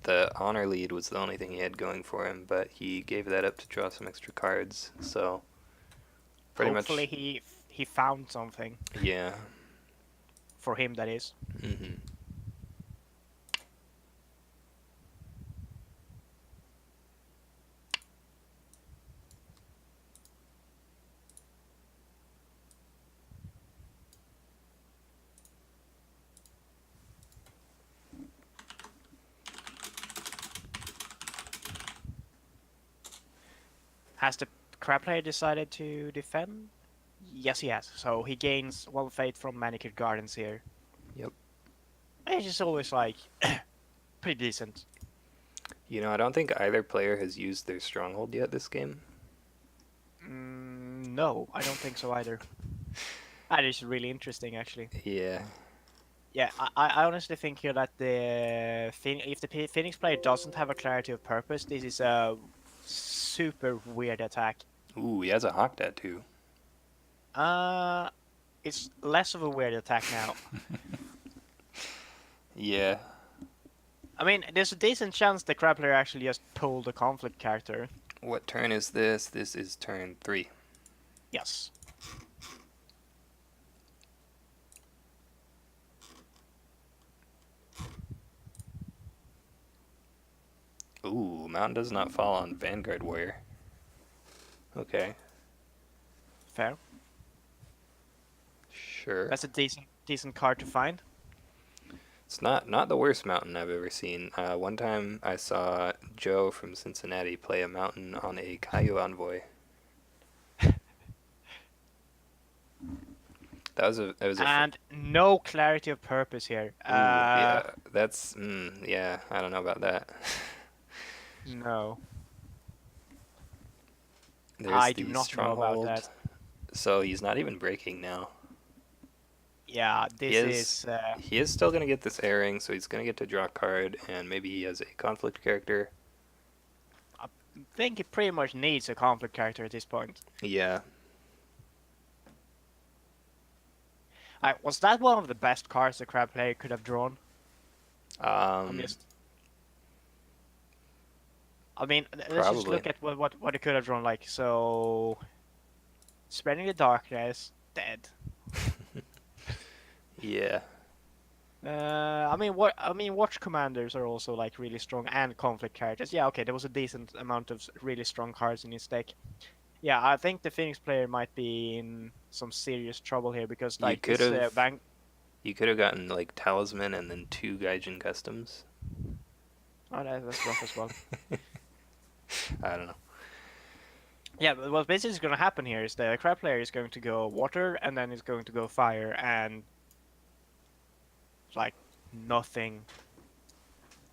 the honor lead was the only thing he had going for him, but he gave that up to draw some extra cards. So pretty hopefully much, he found something yeah. for him. That is. Hmm. Has the crab player decided to defend? Yes, he has. So he gains one fate from Manicured Gardens here. Yep. It's just always like pretty decent. I don't think either player has used their stronghold yet this game. No, I don't think so either. That is really interesting, actually. Yeah. Yeah, I honestly think here that if the Phoenix player doesn't have a clarity of purpose, this is a super weird attack. Ooh, he has a hawk tattoo. Uh, it's less of a weird attack now. Yeah. I mean, there's a decent chance the crab player actually just pulled a conflict character. What turn is this? This is turn 3. Yes. Ooh, mountain does not fall on Vanguard Warrior. Okay. Fair. Sure. That's a decent card to find. It's not the worst mountain I've ever seen. One time I saw Joe from Cincinnati play a mountain on a Caillou Envoy. That was a And no clarity of purpose here. ooh, yeah, yeah, I don't know about that. No. There's I do the not know about stronghold. that. So he's not even breaking now. Yeah, He this is is he is still gonna get this airing, so he's gonna get to draw a card, and maybe he has a conflict character. I think it pretty much needs a conflict character at this point. Yeah. Was that one of the best cards the crab player could have drawn? I'm Um. just. I mean, let's just Probably. look at what it could have drawn. Like so, spreading the darkness, dead. Yeah. I mean, watch commanders are also like really strong and conflict characters. Yeah, okay, there was a decent amount of really strong cards in his deck. Yeah, I think the Phoenix player might be in some serious trouble here because You like could this have bank. you could have gotten like talisman and then 2 Gaijin customs. Oh, that's rough as well. I don't know. Yeah, but what basically is going to happen here is the crab player is going to go water and then he's going to go fire and like nothing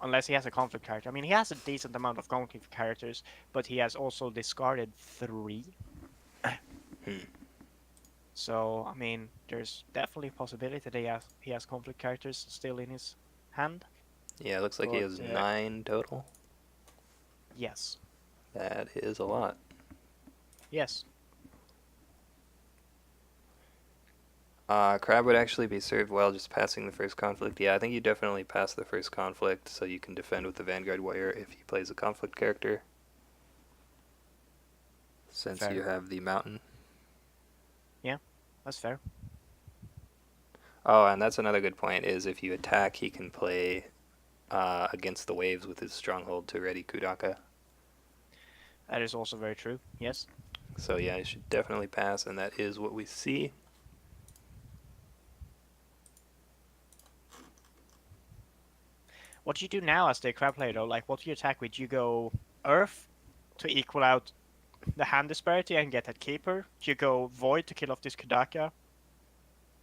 unless he has a conflict character. I mean, he has a decent amount of conflict characters, but he has also discarded 3. Hmm. So, I mean, there's definitely a possibility that he has conflict characters still in his hand. Yeah, it looks like he But has 9 total. yes, That is a lot. yes, Crab would actually be served well just passing the first conflict. Yeah, I think you definitely pass the first conflict so you can defend with the Vanguard Warrior if he plays a conflict character. Since fair. you have the mountain. That's fair. Oh, and that's another good point is if you attack, he can play against the waves with his stronghold to ready Kudaka. That is also very true. Yes. So yeah, you should definitely pass, and that is what we see. What do you do now as the crab player though? Like, what do you attack with? You go Earth to equal out the hand disparity and get that keeper. Do you go Void to kill off this Kudaka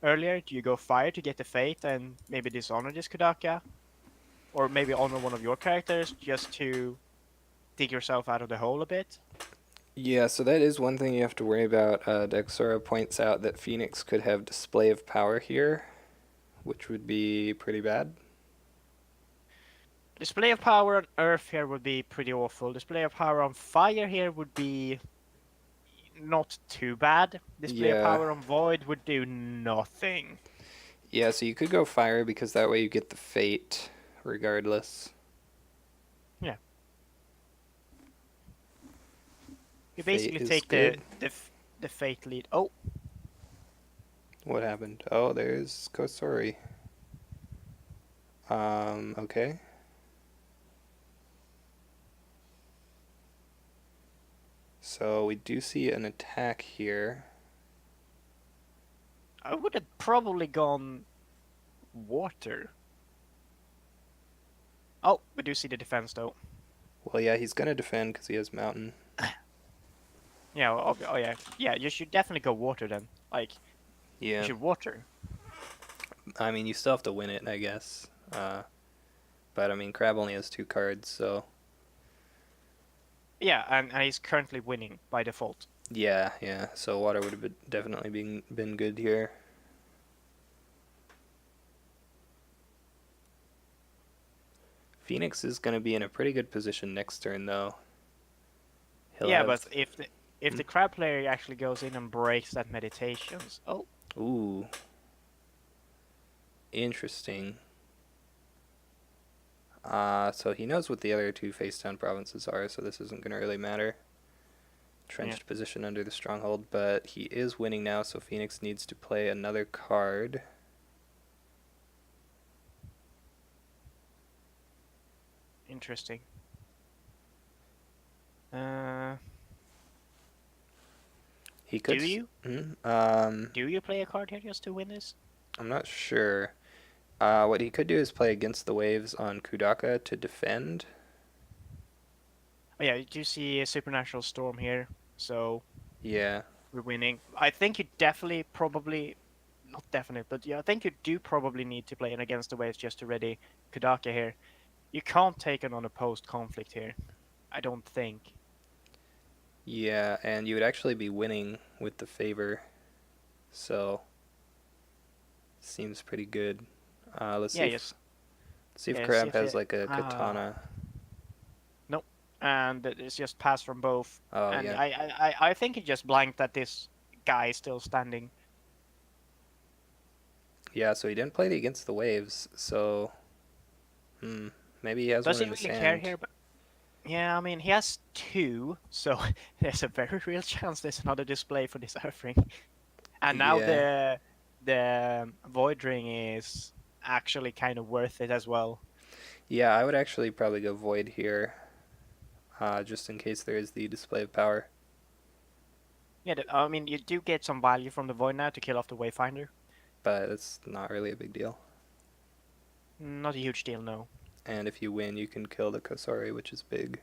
earlier? Do you go Fire to get the Fate and maybe dishonor this Kudaka? Or maybe honor one of your characters just to dig yourself out of the hole a bit? Yeah, so that is one thing you have to worry about. Dexora points out that Phoenix could have display of power here, which would be pretty bad. Display of power on Earth here would be pretty awful. Display of power on Fire here would be not too bad. Display of Yeah. power on Void would do nothing. Yeah, so you could go fire because that way you get the fate regardless. Yeah. You Fate basically is take good. the Fate lead. Oh, What happened? Oh, there's Kosori. Okay. So we do see an attack here. I would have probably gone water. Oh, we do see the defense though. Well, yeah, he's gonna defend because he has mountain. Yeah. Oh yeah. Yeah. You should definitely go water then. Like you Yeah, should water. I mean, you still have to win it, I guess. But I mean, Crab only has two cards, so Yeah, and he's currently winning by default. yeah, yeah. So water would have definitely been good here. Phoenix is going to be in a pretty good position next turn, though. He'll Yeah, have. but if Hmm? the crab player actually goes in and breaks that meditations, oh Ooh, interesting. So he knows what the other two face down provinces are, so this isn't going to really matter. yeah, Trenched position under the stronghold, but he is winning now, so Phoenix needs to play another card. interesting. Uh, He do could. you Hmm? do you play a card here just to win this? I'm not sure. What he could do is play against the waves on Kudaka to defend. Oh yeah, you do see a supernatural storm here, so Yeah, we're winning. I think you definitely probably not definite, but yeah, I think you do probably need to play an against the waves just to ready Kudaka here. You can't take it on a post conflict here. I don't think. yeah, and you would actually be winning with the favor, so seems pretty good. Let's see Yeah, if yes. Yeah, see Crab if has it like a katana. no. And it's just passed from both. Oh And yeah, I think he just blanked that this guy is still standing. yeah. So he didn't play the against the waves, so maybe he has Does one he in his really care hand. here? But yeah, I mean he has two, so there's a very real chance there's another display for this Earthring. And now Yeah, the Void Ring is actually kind of worth it as well. yeah. I would actually probably go void here, just in case there is the display of power. Yeah, I mean you do get some value from the Void now to kill off the Wayfinder. But it's not really a big deal. Not a huge deal, no. And if you win, you can kill the Kosori, which is big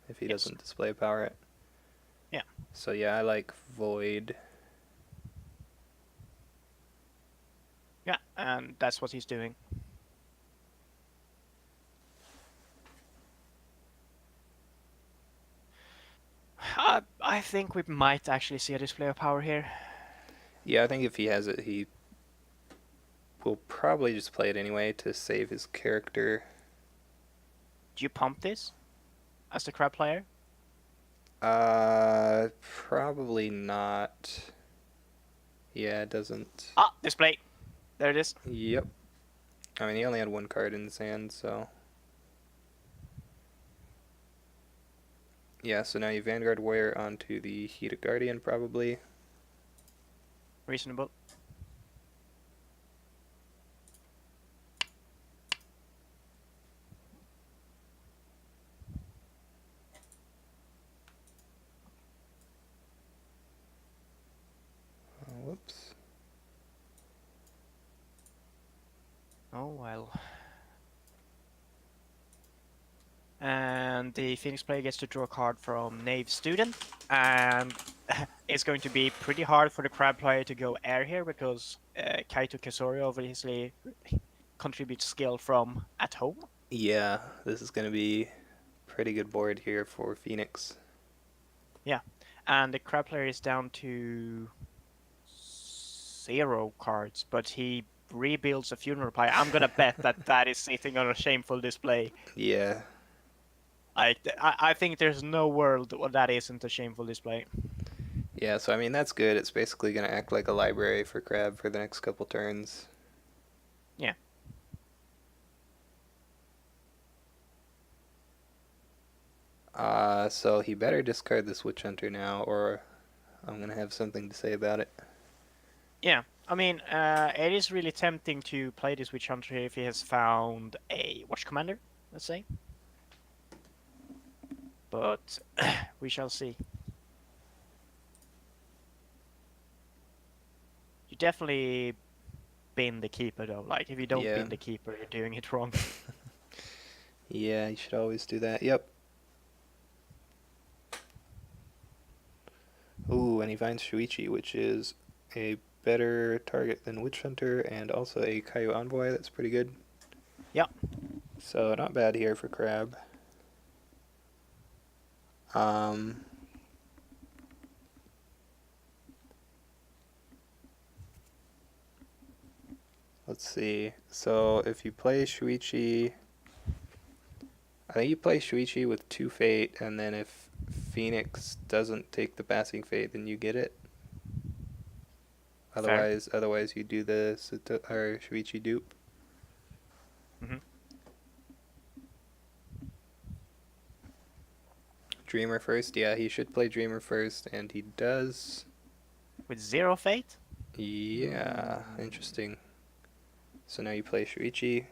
if he Yes. doesn't display power it. Yeah. So yeah, I like void. Yeah, and that's what he's doing. I think we might actually see a display of power here. Yeah, I think if he has it, he will probably just play it anyway to save his character. Do you pump this as the crab player? Probably not. Yeah, it doesn't. Ah, display. There it is. Yep. I mean, he only had one card in his hand, so. Yeah, so now you Vanguard Warrior onto the Heated Guardian, probably. Reasonable. Whoops. Oh well. And the Phoenix player gets to draw a card from Knave Student, and it's going to be pretty hard for the crab player to go air here because Kaito Kasori obviously contributes skill from at home. Yeah, this is going to be pretty good board here for Phoenix. Yeah, and the crab player is down to 0 cards, but he rebuilds a funeral pyre. I'm gonna bet that that is sitting on a shameful display. Yeah, I think there's no world where that isn't a shameful display. yeah. So I mean that's good. It's basically gonna act like a library for Crab for the next couple turns. Yeah. So he better discard this Witch Hunter now, or I'm gonna have something to say about it. Yeah, I mean, it is really tempting to play this Witch Hunter if he has found a Watch Commander, let's say. But we shall see. You definitely bin the keeper though. Like if you don't Yeah, bin the keeper, you're doing it wrong. yeah. You should always do that. Yep. when he finds Shuichi, which is a better target than Witch Hunter and also a Kaio Envoy. That's pretty good. Yeah. So not bad here for Crab. Um, let's see. So if you play Shuichi, I think you play Shuichi with 2 Fate, and then if Phoenix doesn't take the passing Fate, then you get it. Fair. Otherwise you do the or Shuichi dupe. Hmm. Dreamer first, yeah, he should play Dreamer first, and he does. With 0 fate? Yeah, interesting. So now you play Shuichi.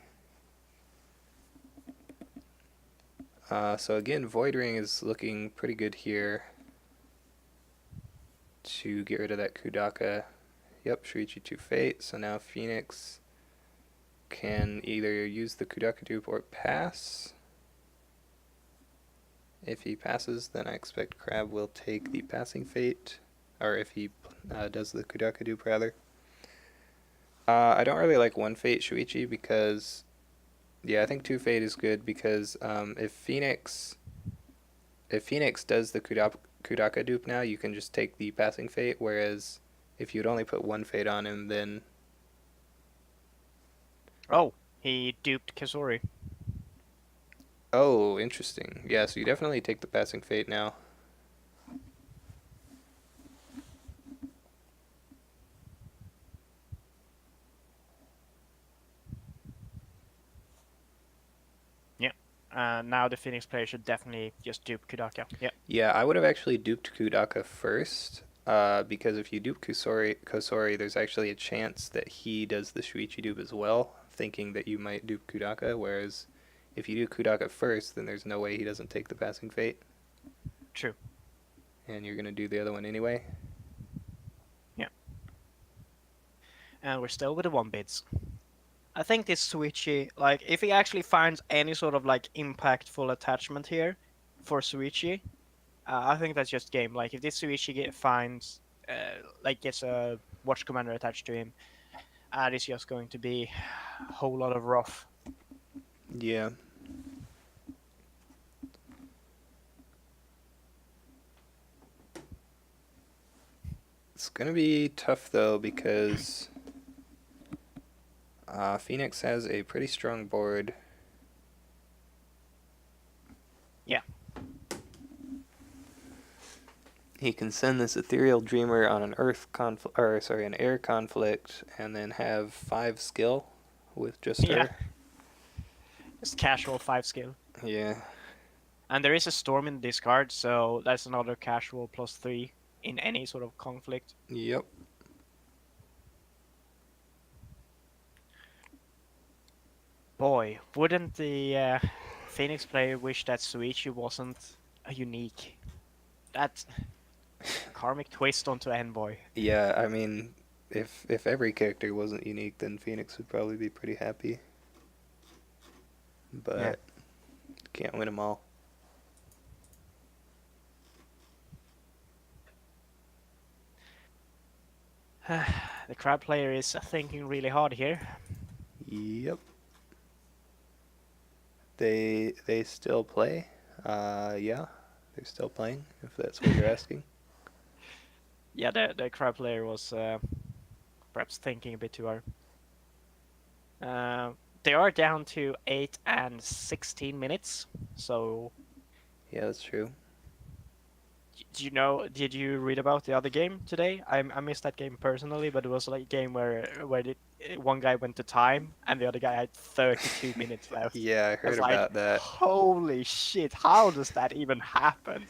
So again, Void Ring is looking pretty good here to get rid of that Kudaka. Yep, Shuichi 2 Fate, so now Phoenix can either use the Kudaka dupe or pass. If he passes, then I expect Crab will take the passing Fate, or if he does the Kudaka dupe rather. I don't really like 1 Fate Shuichi because, yeah, I think 2 Fate is good because if Phoenix does the Kudaka dupe now, you can just take the passing Fate, whereas if you'd only put 1 Fate on him, then... Oh, he duped Kazori. Oh, interesting. Yeah, so you definitely take the passing Fate now. Yeah. Now the Phoenix player should definitely just dupe Kudaka. Yeah. Yeah, I would have actually duped Kudaka first, because if you dupe Kosori, there's actually a chance that he does the Shuichi dupe as well, thinking that you might dupe Kudaka, whereas if you do Kudaka first, then there's no way he doesn't take the passing Fate. True. And you're going to do the other one anyway. Yeah. And we're still with the 1 bids. I think this Suichi, like, if he actually finds any sort of, like, impactful attachment here for Suichi, I think that's just game. Like, if this Suichi finds, like, gets a Watch Commander attached to him, it's just going to be a whole lot of rough. Yeah. It's going to be tough, though, because Phoenix has a pretty strong board. Yeah. He can send this Ethereal Dreamer on an an air conflict, and then have 5 skill with just Yeah. her. Just casual 5 skill. Yeah. And there is a Storm in the discard, so that's another casual +3 in any sort of conflict. Yep. Boy, wouldn't the Phoenix player wish that Suichi wasn't a unique? That karmic twist onto Envoy. Yeah, I mean, if every character wasn't unique, then Phoenix would probably be pretty happy. But Yeah. can't win them all. The Crab player is thinking really hard here. Yep. They still play. Yeah, they're still playing. If that's what you're asking. Yeah, the Crab player was perhaps thinking a bit too hard. They are down to 8 and 16 minutes. So, Yeah, that's true. did you read about the other game today? I missed that game personally, but it was like a game where one guy went to time and the other guy had 32 minutes left. Yeah, I I heard was like, about that. holy shit, how does that even happen?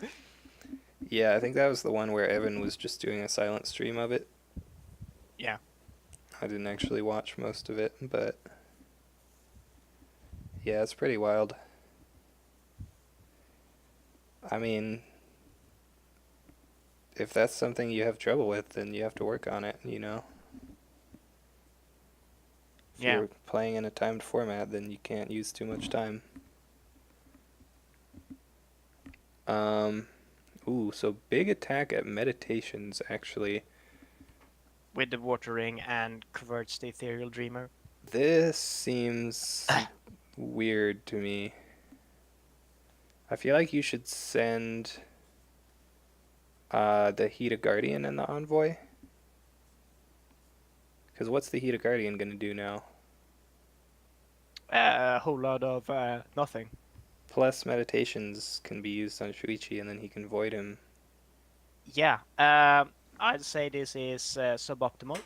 Yeah, I think that was the one where Evan was just doing a silent stream of it. Yeah. I didn't actually watch most of it, but yeah, it's pretty wild. I mean, if that's something you have trouble with, then you have to work on it, you know? If Yeah. you're playing in a timed format, then you can't use too much time. Ooh, so big attack at meditations, actually. with the watering and converts the ethereal dreamer. This seems weird to me. I feel like you should send the Hida Guardian and the Envoy. Because what's the Hida Guardian going to do now? A whole lot of nothing. Plus, meditations can be used on Shuichi, and then he can void him. Yeah, I'd say this is suboptimal,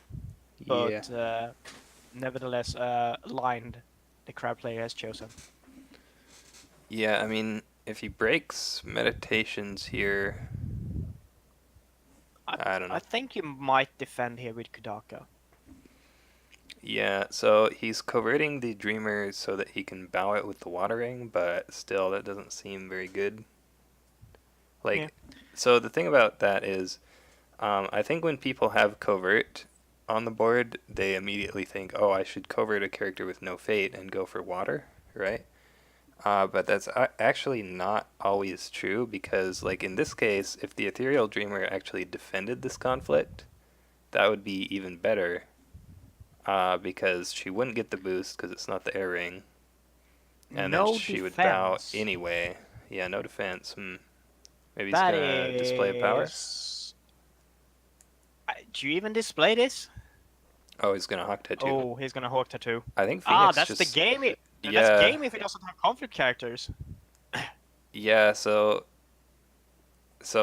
but Yeah. nevertheless aligned the crab player has chosen. Yeah, I mean, if he breaks meditations here, I I don't I know. think you might defend here with Kudaka. Yeah, so he's coverting the Dreamer so that he can bow it with the watering, but still, that doesn't seem very good. Yeah. Like, so the thing about that is, I think when people have covert on the board, they immediately think, oh, I should covert a character with no fate and go for water, right? But that's actually not always true because, like in this case, if the Ethereal Dreamer actually defended this conflict, that would be even better because she wouldn't get the boost because it's not the air ring, and then No she would bow defense. anyway. Yeah, no defense. Maybe he's That gonna display a power. is. Do you even display this? Oh, he's gonna Hawk Tattoo. Oh, he's gonna hawk tattoo. I think Ah, Phoenix that's the just game. That's yeah game if it doesn't have conflict characters. yeah so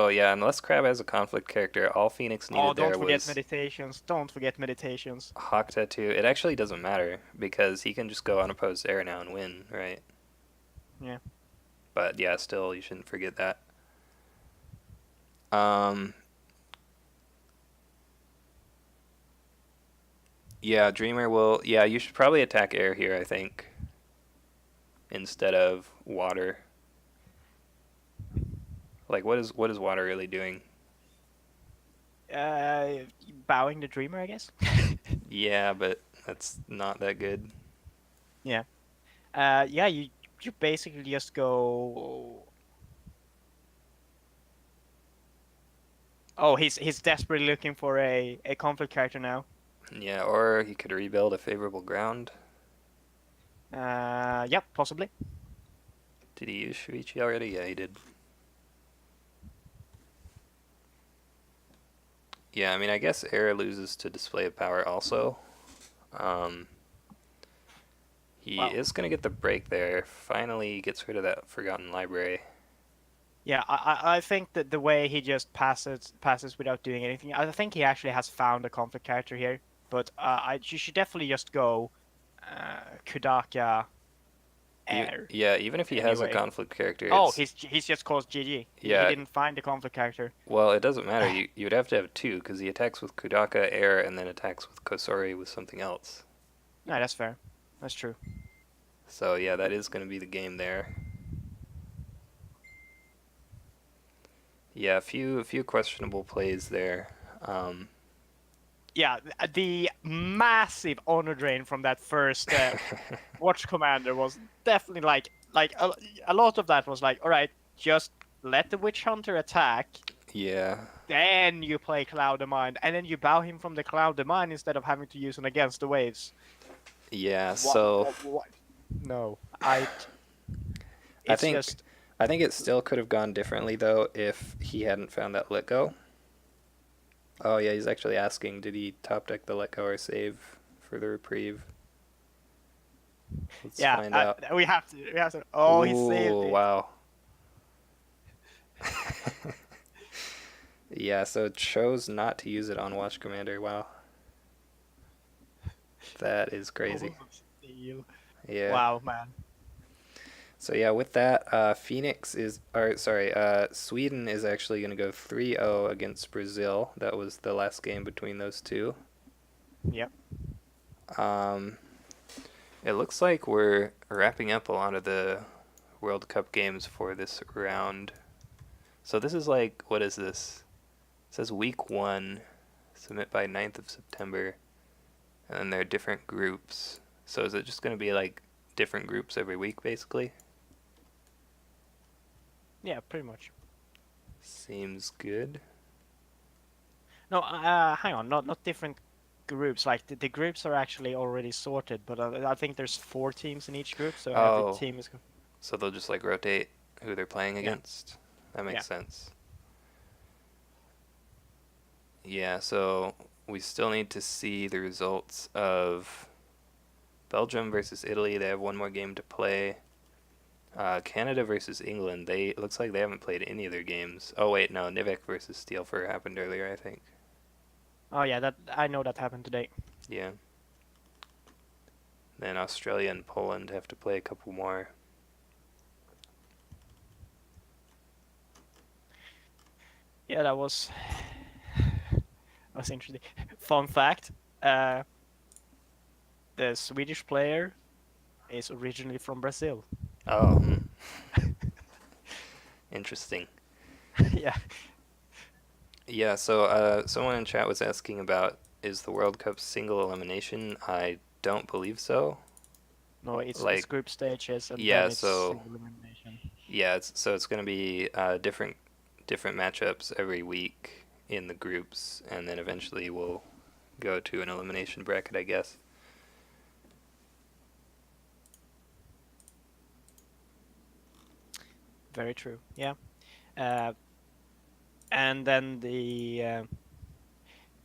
yeah unless Crab has a conflict character, all Phoenix Oh, needed don't there forget was meditations. Don't forget meditations. Hawk Tattoo. It actually doesn't matter because he can just go unopposed air now and win, right? Yeah. But yeah, still you shouldn't forget that. Um, yeah, Dreamer will. Yeah, you should probably attack air here, I think, instead of water. Like, what is water really doing? Uh, Bowing the dreamer, I guess. Yeah, but that's not that good. Yeah. Yeah. You basically just go. Oh, he's desperately looking for a conflict character now. Yeah, or he could rebuild a favorable ground. Yep, possibly. Did he use Shuichi already? Yeah, he did. Yeah, I mean, I guess air loses to display of power also. Um, he Well, is going to get the break there. Finally gets rid of that Forgotten Library. yeah. I think that the way he just passes without doing anything. I think he actually has found a conflict character here. But you should definitely just go Kudaka air Yeah, even if he has a anyway. conflict character, Oh, it's he's just caused GG. He yeah. didn't find the conflict character. Well, it doesn't matter. You would have to have two because he attacks with Kudaka air and then attacks with Kosori with something else. No, that's fair. That's true. So yeah, that is going to be the game there. Yeah, a few questionable plays there. Um, Yeah, the massive honor drain from that first watch commander was definitely like a lot of that was like, all right, just let the witch hunter attack, yeah, then you play Cloud of Mind, and then you bow him from the Cloud of Mind instead of having to use him against the waves. yeah. What? So What? No, I It's think just I think it still could have gone differently though if he hadn't found that let go. Oh yeah, he's actually asking, did he top deck the let go or save for the reprieve? Let's yeah. find out. We have to. We have to. Oh, he saved Ooh, it. wow. Yeah, so it chose not to use it on Watch Commander. Wow. That is crazy. Oh, steal. Yeah. Wow, man. So yeah, with that, Sweden is actually going to go 3-0 against Brazil. That was the last game between those two. Yep. Um, it looks like we're wrapping up a lot of the World Cup games for this round. So this is like, what is this? It says week 1, submit by 9th of September, and then there are different groups. So is it just going to be like different groups every week, basically? Yeah, pretty much. Seems good. No, hang on, not different groups. Like the groups are actually already sorted, but I think there's 4 teams in each group, so every Oh, team is. so they'll just like rotate who they're playing Yeah, against. That yeah. makes sense. Yeah, so we still need to see the results of Belgium versus Italy. They have one more game to play. Canada versus England. They looks like they haven't played any of their games. Oh wait, no, Nivek versus Steelfer happened earlier, I think. Oh yeah, that I know that happened today. Yeah. Then Australia and Poland have to play a couple more. Yeah, that was interesting. Fun fact: uh, the Swedish player is originally from Brazil. Oh, interesting. Yeah. Yeah, so someone in chat was asking about is the World Cup single elimination? I don't believe so. No, it's Like, group stages and yeah, then it's so single elimination. yeah, it's gonna be different matchups every week in the groups, and then eventually we'll go to an elimination bracket, I guess. Very true. Yeah. Uh, and then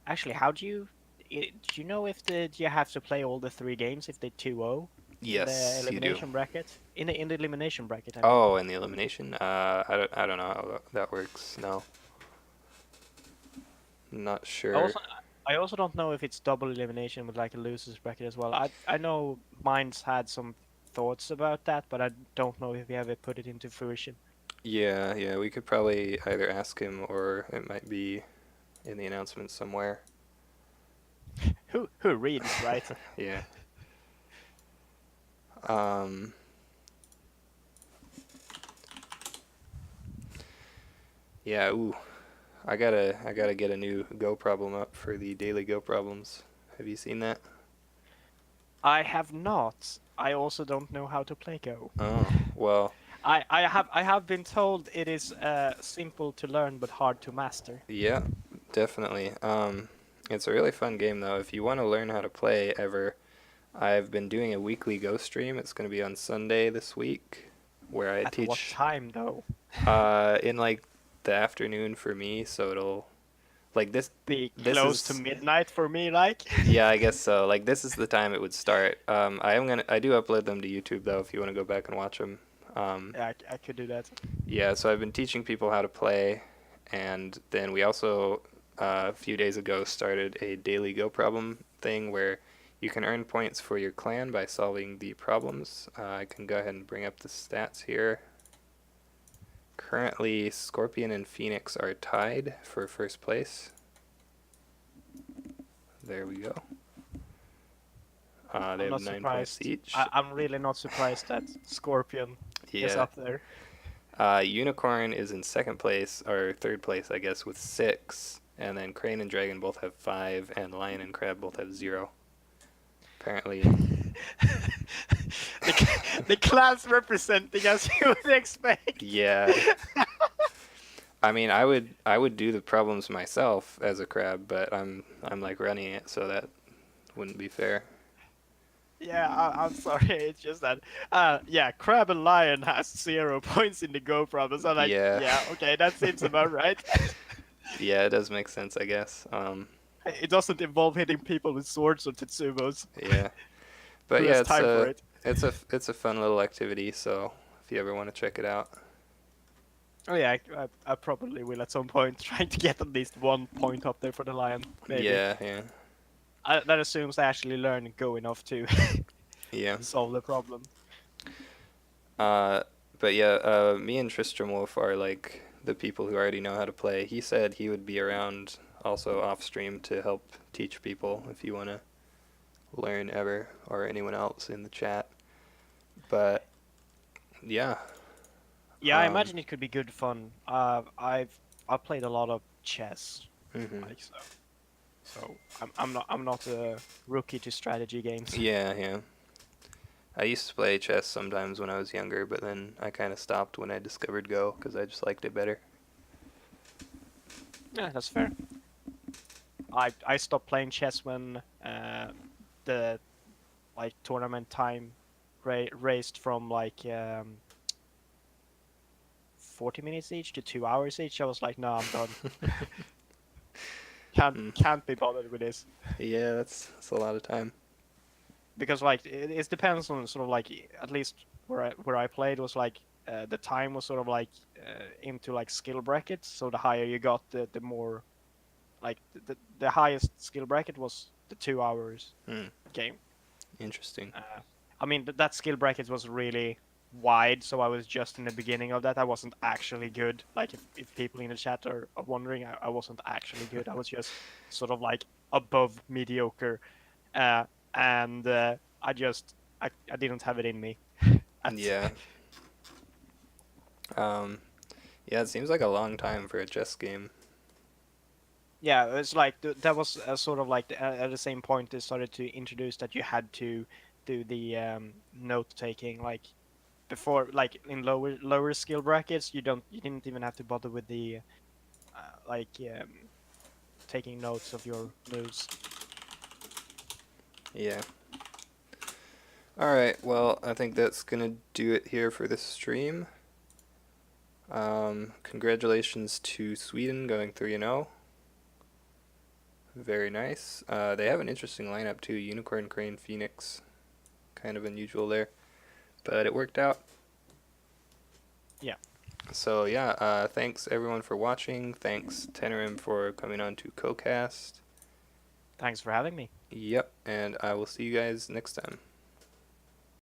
actually, how do you know if do you have to play all the 3 games if they 2-0 in the Yes, you do. elimination bracket? In the elimination bracket, I mean. Oh, and the elimination? I don't know how that works. No, not I sure. also I also don't know if it's double elimination with like a losers bracket as well. I know Minds had some thoughts about that, but I don't know if we ever put it into fruition. Yeah, we could probably either ask him or it might be in the announcement somewhere. Who reads, right? Yeah. Um, yeah, ooh. I gotta get a new Go problem up for the daily Go problems. Have you seen that? I have not. I also don't know how to play Go. Oh, well, I have been told it is simple to learn but hard to master. yeah, definitely. It's a really fun game though. If you want to learn how to play ever, I've been doing a weekly Go stream. It's going to be on Sunday this week, where I At what teach time though? in like the afternoon for me, so it'll like Be this close to is midnight for me, like. yeah, I guess so. Like this is the time it would start. I do upload them to YouTube though if you want to go back and watch them. Um, Yeah, I could do that. yeah, so I've been teaching people how to play, and then we also a few days ago started a daily Go problem thing where you can earn points for your clan by solving the problems. I can go ahead and bring up the stats here. Currently, Scorpion and Phoenix are tied for first place. There we go. They I'm have not 9 points surprised. each. I'm really not surprised that Scorpion is Yeah. up there. Unicorn is in second place, or third place, I guess, with 6. And then Crane and Dragon both have 5, and Lion and Crab both have 0. Apparently. The class representing as you would expect. Yeah. I mean, I would do the problems myself as a crab, but I'm like running it, so that wouldn't be fair. Yeah, I'm sorry. It's just that, yeah, Crab and Lion has 0 points in the Go problems. I'm like, Yeah. yeah, okay, that seems about right. Yeah, it does make sense, I guess. It doesn't involve hitting people with swords or Tetsumos. Yeah. But Who yeah, has it's time for a it? it's a fun little activity, so if you ever want to check it out. Oh yeah, I probably will at some point, trying to get at least 1 point up there for the Lion. Maybe. Yeah. That assumes I actually learn Go enough to Yeah. solve the problem. Uh, but yeah, me and Tristram Wolf are like the people who already know how to play. He said he would be around also off stream to help teach people if you want to learn ever, or anyone else in the chat. But yeah. Yeah, I imagine it could be good fun. I've played a lot of chess, Mhm. like so. So I'm not a rookie to strategy games. Yeah. I used to play chess sometimes when I was younger, but then I kind of stopped when I discovered Go because I just liked it better. Yeah, that's fair. I stopped playing chess when the like tournament time raised from like 40 minutes each to 2 hours each. I was like, no, I'm done. Can't Mm. can't be bothered with this. Yeah, that's a lot of time. Because like it depends on sort of like at least where I played was like the time was sort of like into like skill brackets. So the higher you got, the more like the highest skill bracket was the 2 hours Mm. game. Interesting. I mean that skill bracket was really wide, so I was just in the beginning of that. I wasn't actually good. Like if people in the chat are wondering, I wasn't actually good. I was just sort of like above mediocre, uh, and I didn't have it in me. At, Yeah. Um, yeah, it seems like a long time for a chess game. yeah, it's like that was sort of like at the same point they started to introduce that you had to do the note taking like before, like in lower skill brackets you didn't even have to bother with the like taking notes of your moves. Yeah. All right. Well, I think that's gonna do it here for this stream. Congratulations to Sweden going 3-0. Very nice. They have an interesting lineup too. Unicorn, Crane, Phoenix. Kind of unusual there, but it worked out. Yeah, So yeah, thanks everyone for watching. Thanks Tenerim for coming on to CoCast. thanks for having me. Yep, and I will see you guys next time.